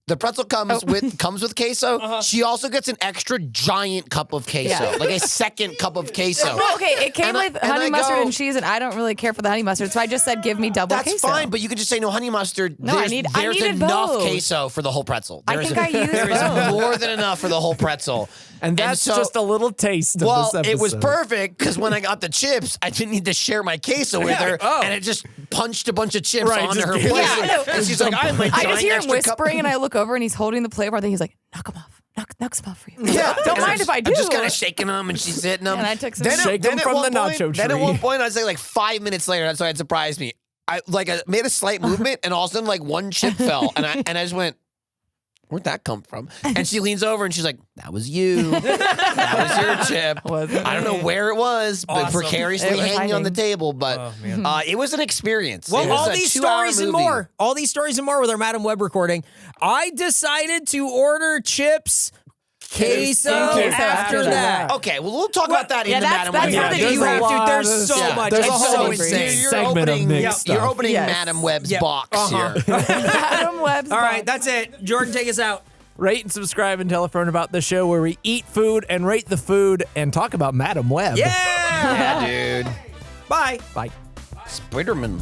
The pretzel comes with queso. She also gets an extra giant cup of queso, like a second cup of queso. No, okay, it came with honey mustard and cheese, and I don't really care for the honey mustard, so I just said give me double queso. That's fine, but you could just say no honey mustard. No, there's needed enough both. queso for the whole pretzel. I think I used There is both. more than enough for the whole pretzel. And that's so- just a little taste of Well, this episode. it was perfect because when I got the chips, I didn't need to share my queso with her, and it just punched a bunch of chips onto just her gave plate. it- Yeah, And she's like, I have my I giant just hear him extra cup. whispering, and I look over, and he's holding the plate. I think he's like, knock him off. Knock some off for you. Yeah, Don't and mind if I do. I'm just kind of shaking them, and she's hitting them. And I took some- Shake them at from one the point- nacho Then at tree. one point, I'd say like 5 minutes later, that's why it surprised me. I made a slight movement, and all of a sudden, like one chip fell, and I just went, where'd that come from? And she leans over and she's like, that was you. That was your chip. I don't know where it was, but Awesome. precariously It was hanging on the hiding. table. But it was an experience. Well, It was all a these 2-hour stories and movie. more. All these stories and more with our Madam Web recording. I decided to order chips, queso after that. Okay, well, we'll talk about that in yeah, the that's- Madam that's Web. how Yeah, they you do have it. to. There's so Yeah, much. there's a It's whole so thing. insane. You're segment of opening, mixed you're stuff. opening Yes. Madam Web's Yeah. box here. Adam Webb's All right, box. that's it. Jordan, take us out. Rate and subscribe and tell a friend about the show where we eat food and rate the food and talk about Madam Web. Yeah. Yeah, dude. Bye. Bye. Spider-Man.